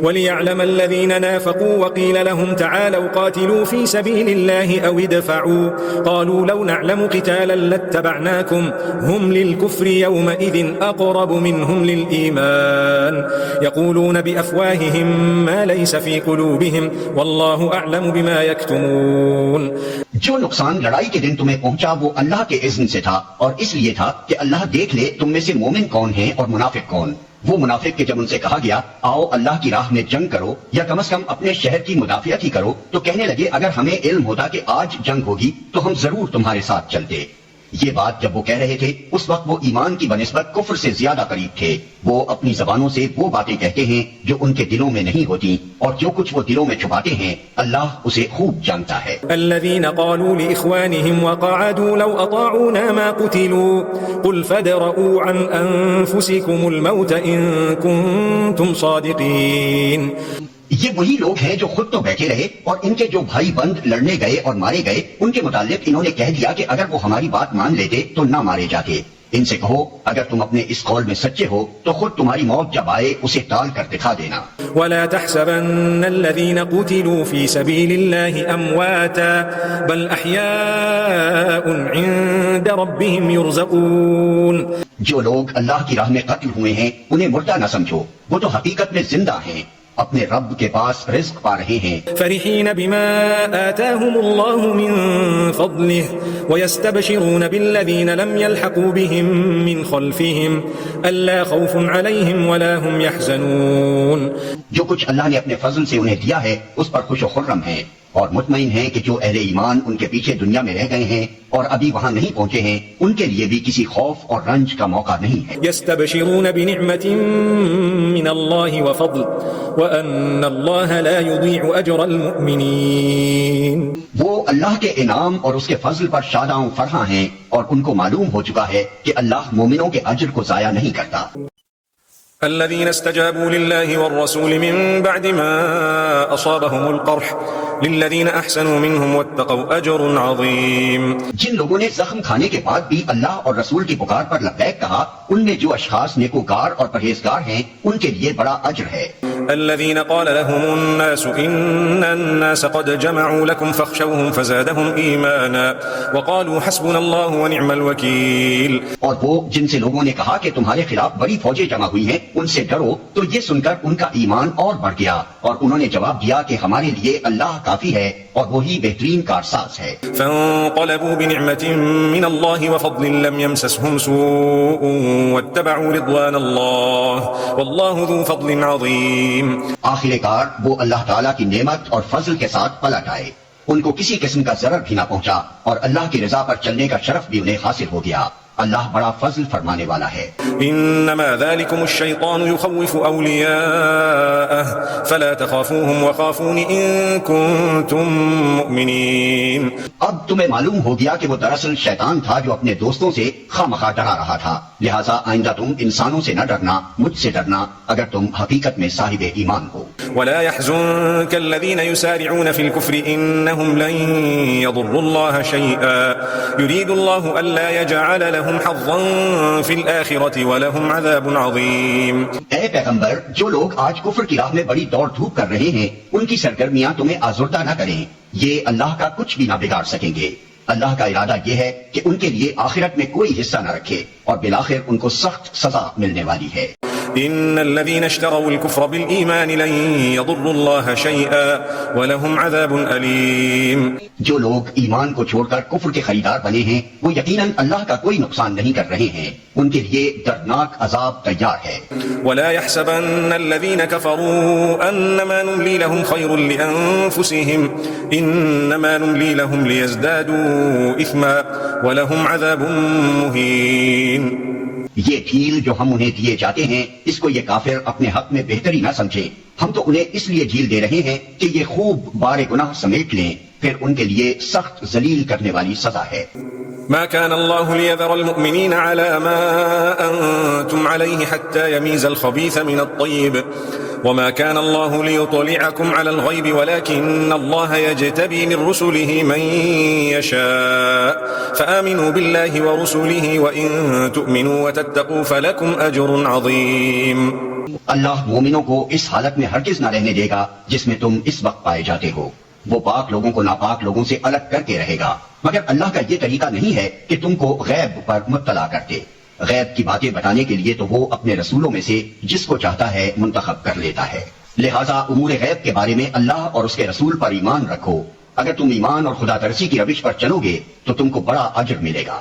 وليعلم الذين نافقوا وقيل لهم تعالوا قاتلوا في سبيل الله أو ادفعوا قالوا لو نعلم قتالا لاتبعناكم هم للكفر يومئذ أقرب منهم للإيمان يقولون بأفواههم ما ليس في قلوبهم والله أعلم بما يكتمون. جو نقصان لڑائی کے دن تمہیں پہنچا وہ اللہ کے اذن سے تھا اور اس لیے تھا کہ اللہ دیکھ لے تم میں سے مومن کون ہیں اور منافق کون. وہ منافق کہ جب ان سے کہا گیا آؤ اللہ کی راہ میں جنگ کرو یا کم از کم اپنے شہر کی مدافعت ہی کرو تو کہنے لگے اگر ہمیں علم ہوتا کہ آج جنگ ہوگی تو ہم ضرور تمہارے ساتھ چلتے. یہ بات جب وہ کہہ رہے تھے اس وقت وہ ایمان کی بنسبت کفر سے زیادہ قریب تھے. وہ اپنی زبانوں سے وہ باتیں کہتے ہیں جو ان کے دلوں میں نہیں ہوتی اور جو کچھ وہ دلوں میں چھپاتے ہیں اللہ اسے خوب جانتا ہے. الذين قالوا لإخوانهم وقعدوا لو أطاعونا ما قتلوا قل فادرءوا عن أنفسكم الموت إن كنتم صادقين. یہ وہی لوگ ہیں جو خود تو بیٹھے رہے اور ان کے جو بھائی بند لڑنے گئے اور مارے گئے ان کے متعلق انہوں نے کہہ دیا کہ اگر وہ ہماری بات مان لیتے تو نہ مارے جاتے. ان سے کہو اگر تم اپنے اس قول میں سچے ہو تو خود تمہاری موت جب آئے اسے ٹال کر دکھا دینا. ولا تحسبن الذين قتلوا في سبيل الله امواتا بل احياء عند ربهم يرزقون. جو لوگ اللہ کی راہ میں قتل ہوئے ہیں انہیں مردہ نہ سمجھو، وہ تو حقیقت میں زندہ ہیں، اپنے رب کے پاس رزق پا رہے ہیں. فرحين بما آتاهم الله من فضله ويستبشرون بالذين لم يلحقوا بهم من خلفهم ألا خوف عليهم ولا هم يحزنون. جو کچھ اللہ نے اپنے فضل سے انہیں دیا ہے اس پر خوش و خرم ہیں اور مطمئن ہیں کہ جو اہل ایمان ان کے پیچھے دنیا میں رہ گئے ہیں اور ابھی وہاں نہیں پہنچے ہیں ان کے لیے بھی کسی خوف اور رنج کا موقع نہیں ہے. يستبشرون بنعمة من الله وفضل وأن الله لا يضيع أجر المؤمنين. وہ اللہ کے انعام اور اس کے فضل پر شاداں و فرحاں ہیں اور ان کو معلوم ہو چکا ہے کہ اللہ مومنوں کے اجر کو ضائع نہیں کرتا. الذين استجابوا لله والرسول من بعد ما أصابهم القرح للذين أحسنوا منهم واتقوا أجر عظيم. جن لوگوں نے زخم کھانے کے بعد بھی اللہ اور رسول کی پکار پر لبیک کہا، ان میں جو اشخاص نیکوکار اور پرہیزگار ہیں ان کے لیے بڑا اجر ہے. الذين قال لهم الناس إن الناس قد جمعوا لكم فاخشوهم فزادهم إيمانا وقالوا حسبنا الله ونعم الوكيل. اور وہ جن سے لوگوں نے کہا کہ تمہارے خلاف بڑی فوجیں جمع ہوئی ہیں ان سے ڈرو، تو یہ سن کر ان کا ایمان اور بڑھ گیا اور انہوں نے جواب دیا کہ ہمارے لیے اللہ کافی ہے اور وہی بہترین کارساز ہے. فانقلبوا بنعمة من الله وفضل لم يمسسهم سوء واتبعوا رضوان الله والله ذو فضل عظيم. آخر کار وہ اللہ تعالیٰ کی نعمت اور فضل کے ساتھ پلٹ آئے، ان کو کسی قسم کا ضرر بھی نہ پہنچا اور اللہ کی رضا پر چلنے کا شرف بھی انہیں حاصل ہو گیا. اللہ بڑا فضل فرمانے والا ہے. انما ذلكم الشيطان يخوف اولياءه فلا تخافوهم وخافون ان كنتم مؤمنين. اب تمہیں معلوم ہو گیا کہ وہ دراصل شیطان تھا جو اپنے دوستوں سے خواہ ڈرا رہا تھا، لہٰذا آئندہ تم انسانوں سے نہ ڈرنا، مجھ سے ڈرنا اگر تم حقیقت میں صاحب ایمان ہو. ولا يحزنك الذين يسارعون في الكفر انهم لن يضروا الله شيئا يريد الله الا يجعل لهم حظا في الآخرة ولهم عذاب عظيم. اے پیغمبر، جو لوگ آج کفر کی راہ میں بڑی دوڑ دھوپ کر رہے ہیں ان کی سرگرمیاں تمہیں آزردہ نہ کریں، یہ اللہ کا کچھ بھی نہ بگاڑ سکیں گے. اللہ کا ارادہ یہ ہے کہ ان کے لیے آخرت میں کوئی حصہ نہ رکھے اور بالآخر ان کو سخت سزا ملنے والی ہے. إن الذين اشتروا الكفر بالإيمان لن يضروا الله شيئا ولهم عذاب أليم. جو لوگ ایمان کو چھوڑ کر کفر کے خریدار بنے ہیں وہ یقیناً اللہ کا کوئی نقصان نہیں کر رہے ہیں، ان کے لیے دردناک عذاب تیار ہے. ولا يحسبن الذين كفروا أنما نملي لهم خير لأنفسهم إنما نملي لهم ليزدادوا إثما ولهم عذاب مهين. یہ ڈھیل جو ہم انہیں دیے جاتے ہیں اس کو یہ کافر اپنے حق میں بہتری نہ سمجھے، ہم تو انہیں اس لیے ڈھیل دے رہے ہیں کہ یہ خوب بار گناہ سمیٹ لیں، پھر ان کے لیے سخت ذلیل کرنے والی سزا ہے. ما كان الله ليذر المؤمنين على ما أنتم عليه حتى يميز الخبيث من الطيب وما كان الله ليطلعكم على الغيب ولكن الله يجتبي من رسله من يشاء فآمنوا بالله ورسله وإن تؤمنوا وتتقوا فلكم أجر عظيم. اللہ مومنوں کو اس حالت میں ہرگز نہ رہنے دے گا جس میں تم اس وقت پائے جاتے ہو. وہ پاک لوگوں کو ناپاک لوگوں سے الگ کر کے رہے گا، مگر اللہ کا یہ طریقہ نہیں ہے کہ تم کو غیب پر مطلع کر دے. غیب کی باتیں بتانے کے لیے تو وہ اپنے رسولوں میں سے جس کو چاہتا ہے منتخب کر لیتا ہے. لہٰذا امور غیب کے بارے میں اللہ اور اس کے رسول پر ایمان رکھو. اگر تم ایمان اور خدا ترسی کی روش پر چلو گے تو تم کو بڑا اجر ملے گا.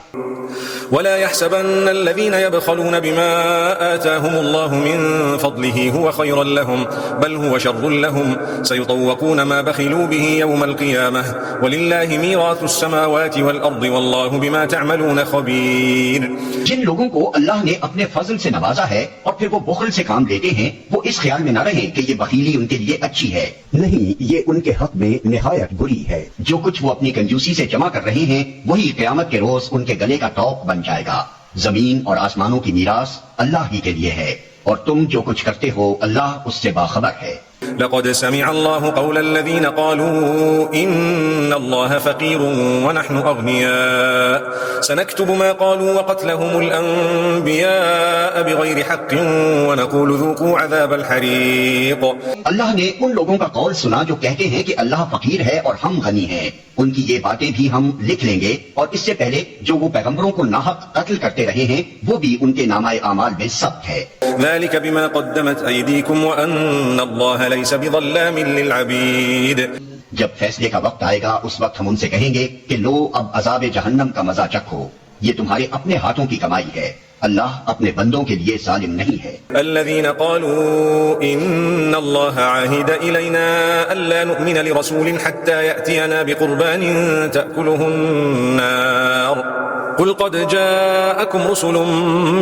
ولا يحسبن الذين يبخلون بما آتاهم الله من فضله هو خيرا لهم بل هو شر لهم سيطوقون ما بخلوا به يوم القيامة ولله ميراث السماوات والأرض والله بما تعملون خبير. جن لوگوں کو اللہ نے اپنے فضل سے نوازا ہے اور پھر وہ بخل سے کام لیتے ہیں وہ اس خیال میں نہ رہیں کہ یہ بخیلی ان کے لیے اچھی ہے. نہیں، یہ ان کے حق میں نہایت بری ہے. جو کچھ وہ اپنی کنجوسی سے جمع کر رہے ہیں وہی قیامت کے روز ان کے گلے کا ٹوپ بن جائے گا. زمین اور آسمانوں کی میراث اللہ ہی کے لیے ہے اور تم جو کچھ کرتے ہو اللہ اس سے باخبر ہے. لقد سمع الله قول الذين قالوا إن الله فقير ونحن أغنياء سنكتب ما قالوا وقتلهم الأنبياء بغير حق ونقول ذوقوا عذاب الحريق. اللہ نے ان لوگوں کا قول سنا جو کہتے ہیں کہ اللہ فقیر ہے اور ہم غنی ہیں. ان کی یہ باتیں بھی ہم لکھ لیں گے اور اس سے پہلے جو وہ پیغمبروں کو ناحق قتل کرتے رہے ہیں وہ بھی ان کے نامہ اعمال میں ثبت ہے. ذلك بما قدمت أيديكم وأن الله ليس بظلام للعبيد. جب فیصلے کا وقت آئے گا اس وقت ہم ان سے کہیں گے کہ لو اب عذاب جہنم کا مزہ چکھو، یہ تمہارے اپنے ہاتھوں کی کمائی ہے، اللہ اپنے بندوں کے لیے ظالم نہیں ہے. الذين قالوا إن الله عاهد إلينا ألا نؤمن لرسول حتى يأتينا بقربان تأكله النار قل قد جاءكم رسل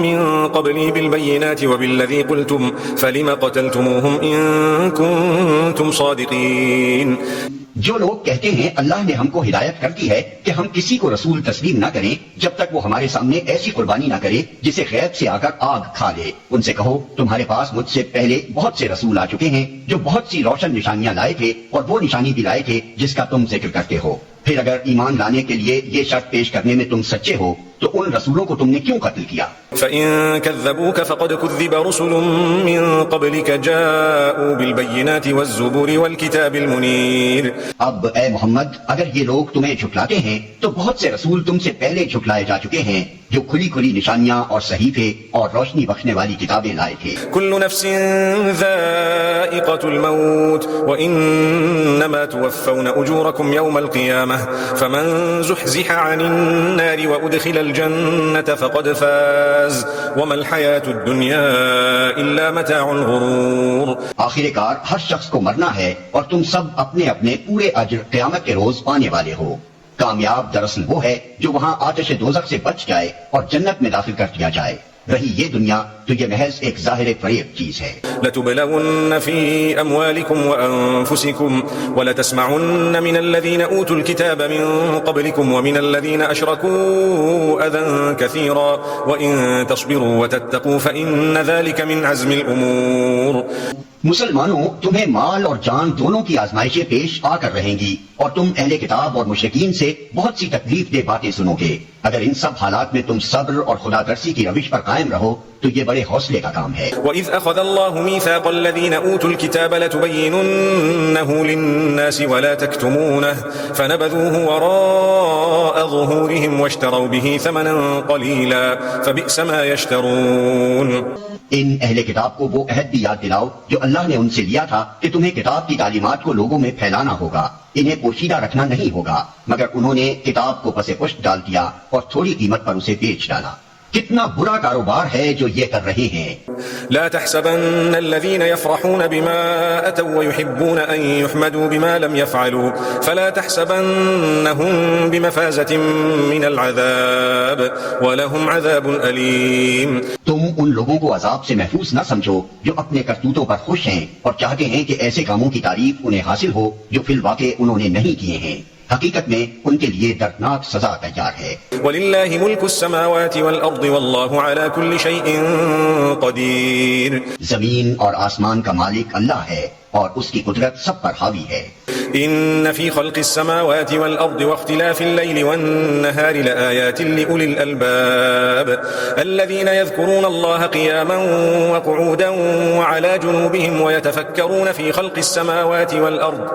من قبلي بالبينات وبالذي قلتم فلم قتلتموهم إن كنتم صادقين. جو لوگ کہتے ہیں اللہ نے ہم کو ہدایت کر دی ہے کہ ہم کسی کو رسول تسلیم نہ کریں جب تک وہ ہمارے سامنے ایسی قربانی نہ کرے جسے غیب سے آ کر آگ کھا لے، ان سے کہو تمہارے پاس مجھ سے پہلے بہت سے رسول آ چکے ہیں جو بہت سی روشن نشانیاں لائے تھے اور وہ نشانی بھی لائے تھے جس کا تم ذکر کرتے ہو. پھر اگر ایمان لانے کے لیے یہ شرط پیش کرنے میں تم سچے ہو تو ان رسولوں کو تم نے کیوں قتل کیا؟ فَإِن كَذَّبُوكَ فَقَدْ كُذِّبَ رُسُلٌ مِّن قَبْلِكَ جَاءُوا بِالْبَيِّنَاتِ وَالزُّبُرِ وَالْكِتَابِ الْمُنِيرِ. اب اے محمد اگر یہ لوگ تمہیں جھٹلاتے ہیں تو بہت سے رسول تم سے پہلے جھٹلائے جا چکے ہیں جو کھلی کھلی نشانیاں اور صحیفے اور روشنی بخشنے والی کتابیں لائے تھے. كُلُّ نَفْسٍ ذَائِقَةُ الْمَوْتِ وَإِنَّمَا تُوَفَّوْنَ أُجُورَكُمْ يَوْمَ الْقِيَامَةِ فَمَنْ زُحْزِحَ عَنِ النَّارِ وَأُدْخِلَ الجنة فقد فاز وما الحياة الدنيا إلا متاع الغرور. آخر کار ہر شخص کو مرنا ہے اور تم سب اپنے اپنے پورے اجر قیامت کے روز پانے والے ہو. کامیاب دراصل وہ ہے جو وہاں آتش دوزخ سے بچ جائے اور جنت میں داخل کر دیا جائے. رہی یہ دنیا تو یہ محض ایک ظاہر فریب چیز ہے. لتبلون في أموالكم وأنفسكم ولتسمعن من الذين أوتوا الكتاب من قبلكم ومن الذين أشركوا أذى كثيرا وإن تصبروا وتتقوا فإن ذلك من عزم الأمور. مسلمانوں تمہیں مال اور جان دونوں کی آزمائشیں پیش آ کر رہیں گی اور تم اہل کتاب اور مشرکین سے بہت سی تکلیف دہ باتیں سنو گے. اگر ان سب حالات میں تم صبر اور خدا ترسی کی روش پر قائم رہو تو یہ بڑے حوصلے کا کام ہے. وَإِذْ أَخَذَ اللَّهُ مِيثَاقَ الَّذِينَ أُوتُوا الْكِتَابَ لَتُبَيِّنُنَّهُ لِلنَّاسِ وَلَا تَكْتُمُونَهُ فَنَبَذُوهُ وَرَاءَ ظُهُورِهِمْ وَاشْتَرَوْا بِهِ ثَمَنًا قَلِيلًا فَبِئْسَ مَا يَشْتَرُونَ. ان اہل کتاب کو وہ عہد بھی یاد دلاؤ جو اللہ نے ان سے لیا تھا کہ تمہیں کتاب کی تعلیمات کو لوگوں میں پھیلانا ہوگا، انہیں پوشیدہ رکھنا نہیں ہوگا، مگر انہوں نے کتاب کو پس پشت ڈال دیا اور تھوڑی قیمت پر اسے بیچ ڈالا. کتنا برا کاروبار ہے جو یہ کر رہے ہیں. لا تحسبن الذين يفرحون بما أتوا ويحبون أن يحمدوا بما لم يفعلوا فلا تحسبنهم بمفازة من العذاب ولهم عذاب أليم. تم ان لوگوں کو عذاب سے محفوظ نہ سمجھو جو اپنے کرتوتوں پر خوش ہیں اور چاہتے ہیں کہ ایسے کاموں کی تعریف انہیں حاصل ہو جو فی الواقع انہوں نے نہیں کیے ہیں. حقیقت میں ان کے لیے دردناک سزا تیار ہے. وَلِلَّهِ مُلْكُ السَّمَاوَاتِ وَالْأَرْضِ وَاللَّهُ عَلَى كُلِّ شَيْءٍ قَدِيرٌ. زمین اور آسمان کا مالک اللہ ہے اور اس کی قدرت سب پر حاوی ہے. إن في خلق السماوات والأرض واختلاف الليل والنهار لآيات لأولي الألباب الذين يذكرون الله قياما وقعودا وعلى جنوبهم ويتفكرون في خلق السماوات والأرض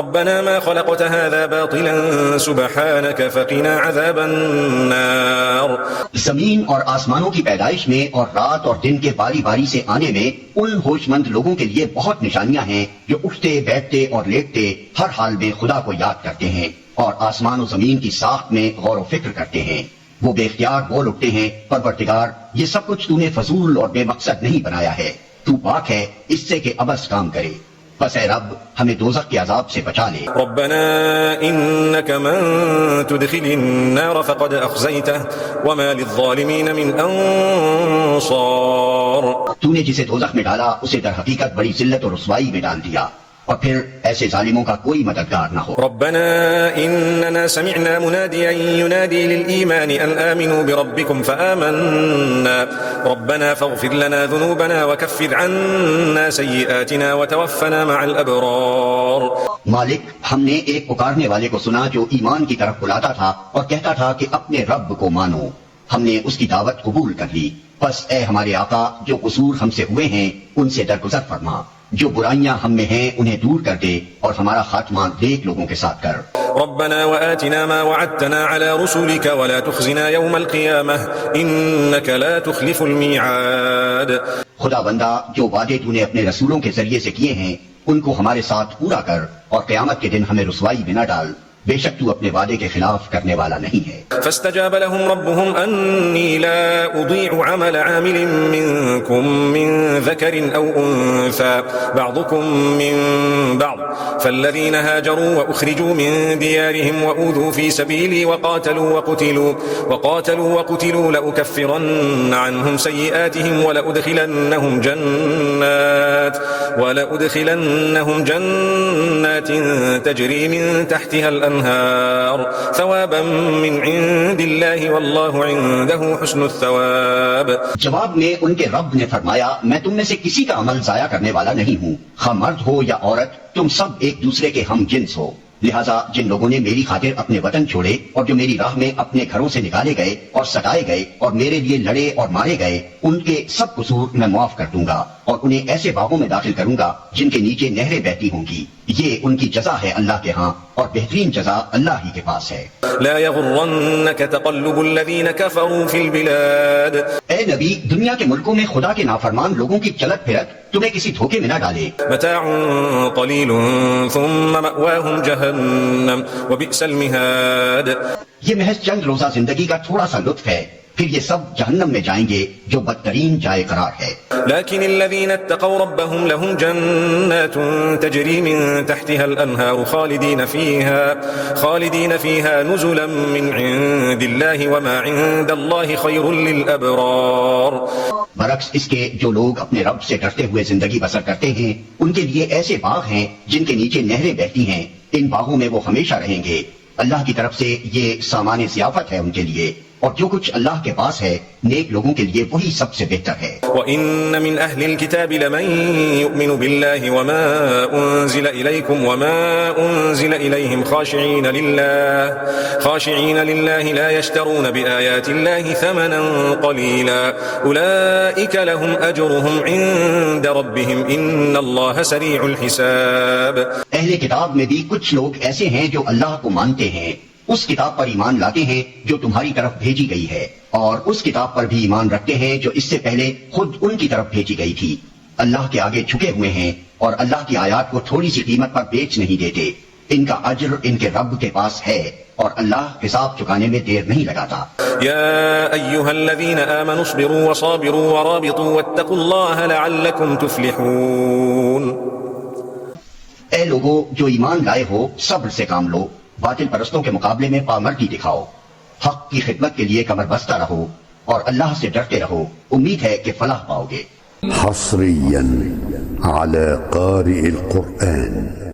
ربنا ما خلقت هذا باطلا سبحانك فقنا عذاب النار. زمین اور آسمانوں کی پیدائش میں اور رات اور دن کے باری باری سے آنے میں ان ہوش مند لوگوں کے لیے بہت نشانیاں ہیں جو اٹھتے بیٹھتے اور لیٹتے ہر حال میں خدا کو یاد کرتے ہیں اور آسمان و زمین کی ساخت میں غور و فکر کرتے ہیں. وہ بے اختیار بول اٹھتے ہیں پروردگار یہ سب کچھ تو نے فضول اور بے مقصد نہیں بنایا ہے، تو پاک ہے اس سے کہ عبث کام کرے. بس اے رب ہمیں دوزخ کے عذاب سے بچا لے. ربنا انك من تدخل النار فقد اخزيته وما للظالمين من انصار. تو نے جسے دوزخ میں ڈالا اسے در حقیقت بڑی ذلت اور رسوائی میں ڈال دیا اور پھر ایسے ظالموں کا کوئی مددگار نہ ہو. ربنا اننا سمعنا مناديا ينادي للإيمان ان آمنوا بربكم فآمنا ربنا فاغفر لنا ذنوبنا وكفر عنا سيئاتنا وتوفنا مع الأبرار. مالک ہم نے ایک پکارنے والے کو سنا جو ایمان کی طرف بلاتا تھا اور کہتا تھا کہ اپنے رب کو مانو. ہم نے اس کی دعوت قبول کر لی. بس اے ہمارے آقا جو قصور ہم سے ہوئے ہیں ان سے درگزر فرما، جو برائیاں ہم میں ہیں انہیں دور کر دے اور ہمارا خاتمہ نیک لوگوں کے ساتھ کر. ربنا وآتنا ما وعدتنا على رسلك ولا تخزنا يوم القيامة إنك لا تخلف الميعاد. خدا بندہ جو وعدے تو نے اپنے رسولوں کے ذریعے سے کیے ہیں ان کو ہمارے ساتھ پورا کر اور قیامت کے دن ہمیں رسوائی میں نہ ڈال. بے شک تو اپنے وعدے کے خلاف کرنے والا نہیں ہے۔ فاستجاب لهم ربهم أني لا أضيع عمل عامل منكم من ذكر أو أنثى بعضكم من بعض فالذين هاجروا وأخرجوا من ديارهم وأوذوا في سبيلي وقاتلوا وقتلوا لأكفرن عنهم سيئاتهم ولأدخلنهم جنات تجري من تحتها الأنهار ثوابا من عند الله والله عنده حسن الثواب۔ جواب میں ان کے رب نے فرمایا میں تم میں سے کسی کا عمل ضائع کرنے والا نہیں ہوں، خواہ مرد ہو یا عورت، تم سب ایک دوسرے کے ہم جنس ہو، لہٰذا جن لوگوں نے میری خاطر اپنے وطن چھوڑے اور جو میری راہ میں اپنے گھروں سے نکالے گئے اور ستائے گئے اور میرے لیے لڑے اور مارے گئے، ان کے سب قصور میں معاف کر دوں گا اور انہیں ایسے باغوں میں داخل کروں گا جن کے نیچے نہریں بہتی ہوں گی، یہ ان کی جزا ہے اللہ کے ہاں اور بہترین جزا اللہ ہی کے پاس ہے۔ لا يغرنك تقلب الذين كفروا في البلاد۔ اے نبی، دنیا کے ملکوں میں خدا کے نافرمان لوگوں کی چلت پھرت تمہیں کسی دھوکے میں نہ ڈالے۔ متاع قلیل ثم مأواهم جہنم وبئس المہاد۔ یہ محض چند روزہ زندگی کا تھوڑا سا لطف ہے، پھر یہ سب جہنم میں جائیں گے جو بدترین جائے قرار ہے۔ لكن الذين اتقوا ربهم لهم جنات تجري من تحتها الأنهار خالدين فيها نزلا من عند الله وما عند الله خير للأبرار۔ برعکس اس کے جو لوگ اپنے رب سے ڈرتے ہوئے زندگی بسر کرتے ہیں ان کے لیے ایسے باغ ہیں جن کے نیچے نہریں بہتی ہیں، ان باغوں میں وہ ہمیشہ رہیں گے، اللہ کی طرف سے یہ سامان ضیافت ہے ان کے لیے، اور جو کچھ اللہ کے پاس ہے نیک لوگوں کے لیے وہی سب سے بہتر ہے۔ وَإِنَّ مِنْ أَهْلِ الْكِتَابِ لَمَنْ يُؤْمِنُ بِاللَّهِ وَمَا أُنزِلَ إِلَيْكُمْ وَمَا أُنزِلَ إِلَيْهِمْ خَاشِعِينَ لِلَّهِ لَا يَشْتَرُونَ بِآيَاتِ اللَّهِ ثَمَنًا قَلِيلًا أُولَئِكَ لَهُمْ أَجْرُهُمْ عِندَ رَبِّهِمْ إِنَّ اللَّهَ سَرِيعُ الْحِسَابِ۔ اہل کتاب میں بھی کچھ لوگ ایسے ہیں جو اللہ کو مانتے ہیں، اس کتاب پر ایمان لاتے ہیں جو تمہاری طرف بھیجی گئی ہے، اور اس کتاب پر بھی ایمان رکھتے ہیں جو اس سے پہلے خود ان کی طرف بھیجی گئی تھی، اللہ کے آگے جھکے ہوئے ہیں اور اللہ کی آیات کو تھوڑی سی قیمت پر بیچ نہیں دیتے، ان کا اجر ان کے رب کے پاس ہے اور اللہ حساب چکانے میں دیر نہیں لگاتا۔ يا أيها الذين آمنوا اصبروا وصابروا ورابطوا واتقوا الله لعلكم تفلحون۔ اے لوگو جو ایمان لائے ہو صبر سے کام لو، باطل پرستوں کے مقابلے میں پامردی دکھاؤ، حق کی خدمت کے لیے کمر بستہ رہو اور اللہ سے ڈرتے رہو، امید ہے کہ فلاح پاؤ گے۔ حصريا على قارئ القرآن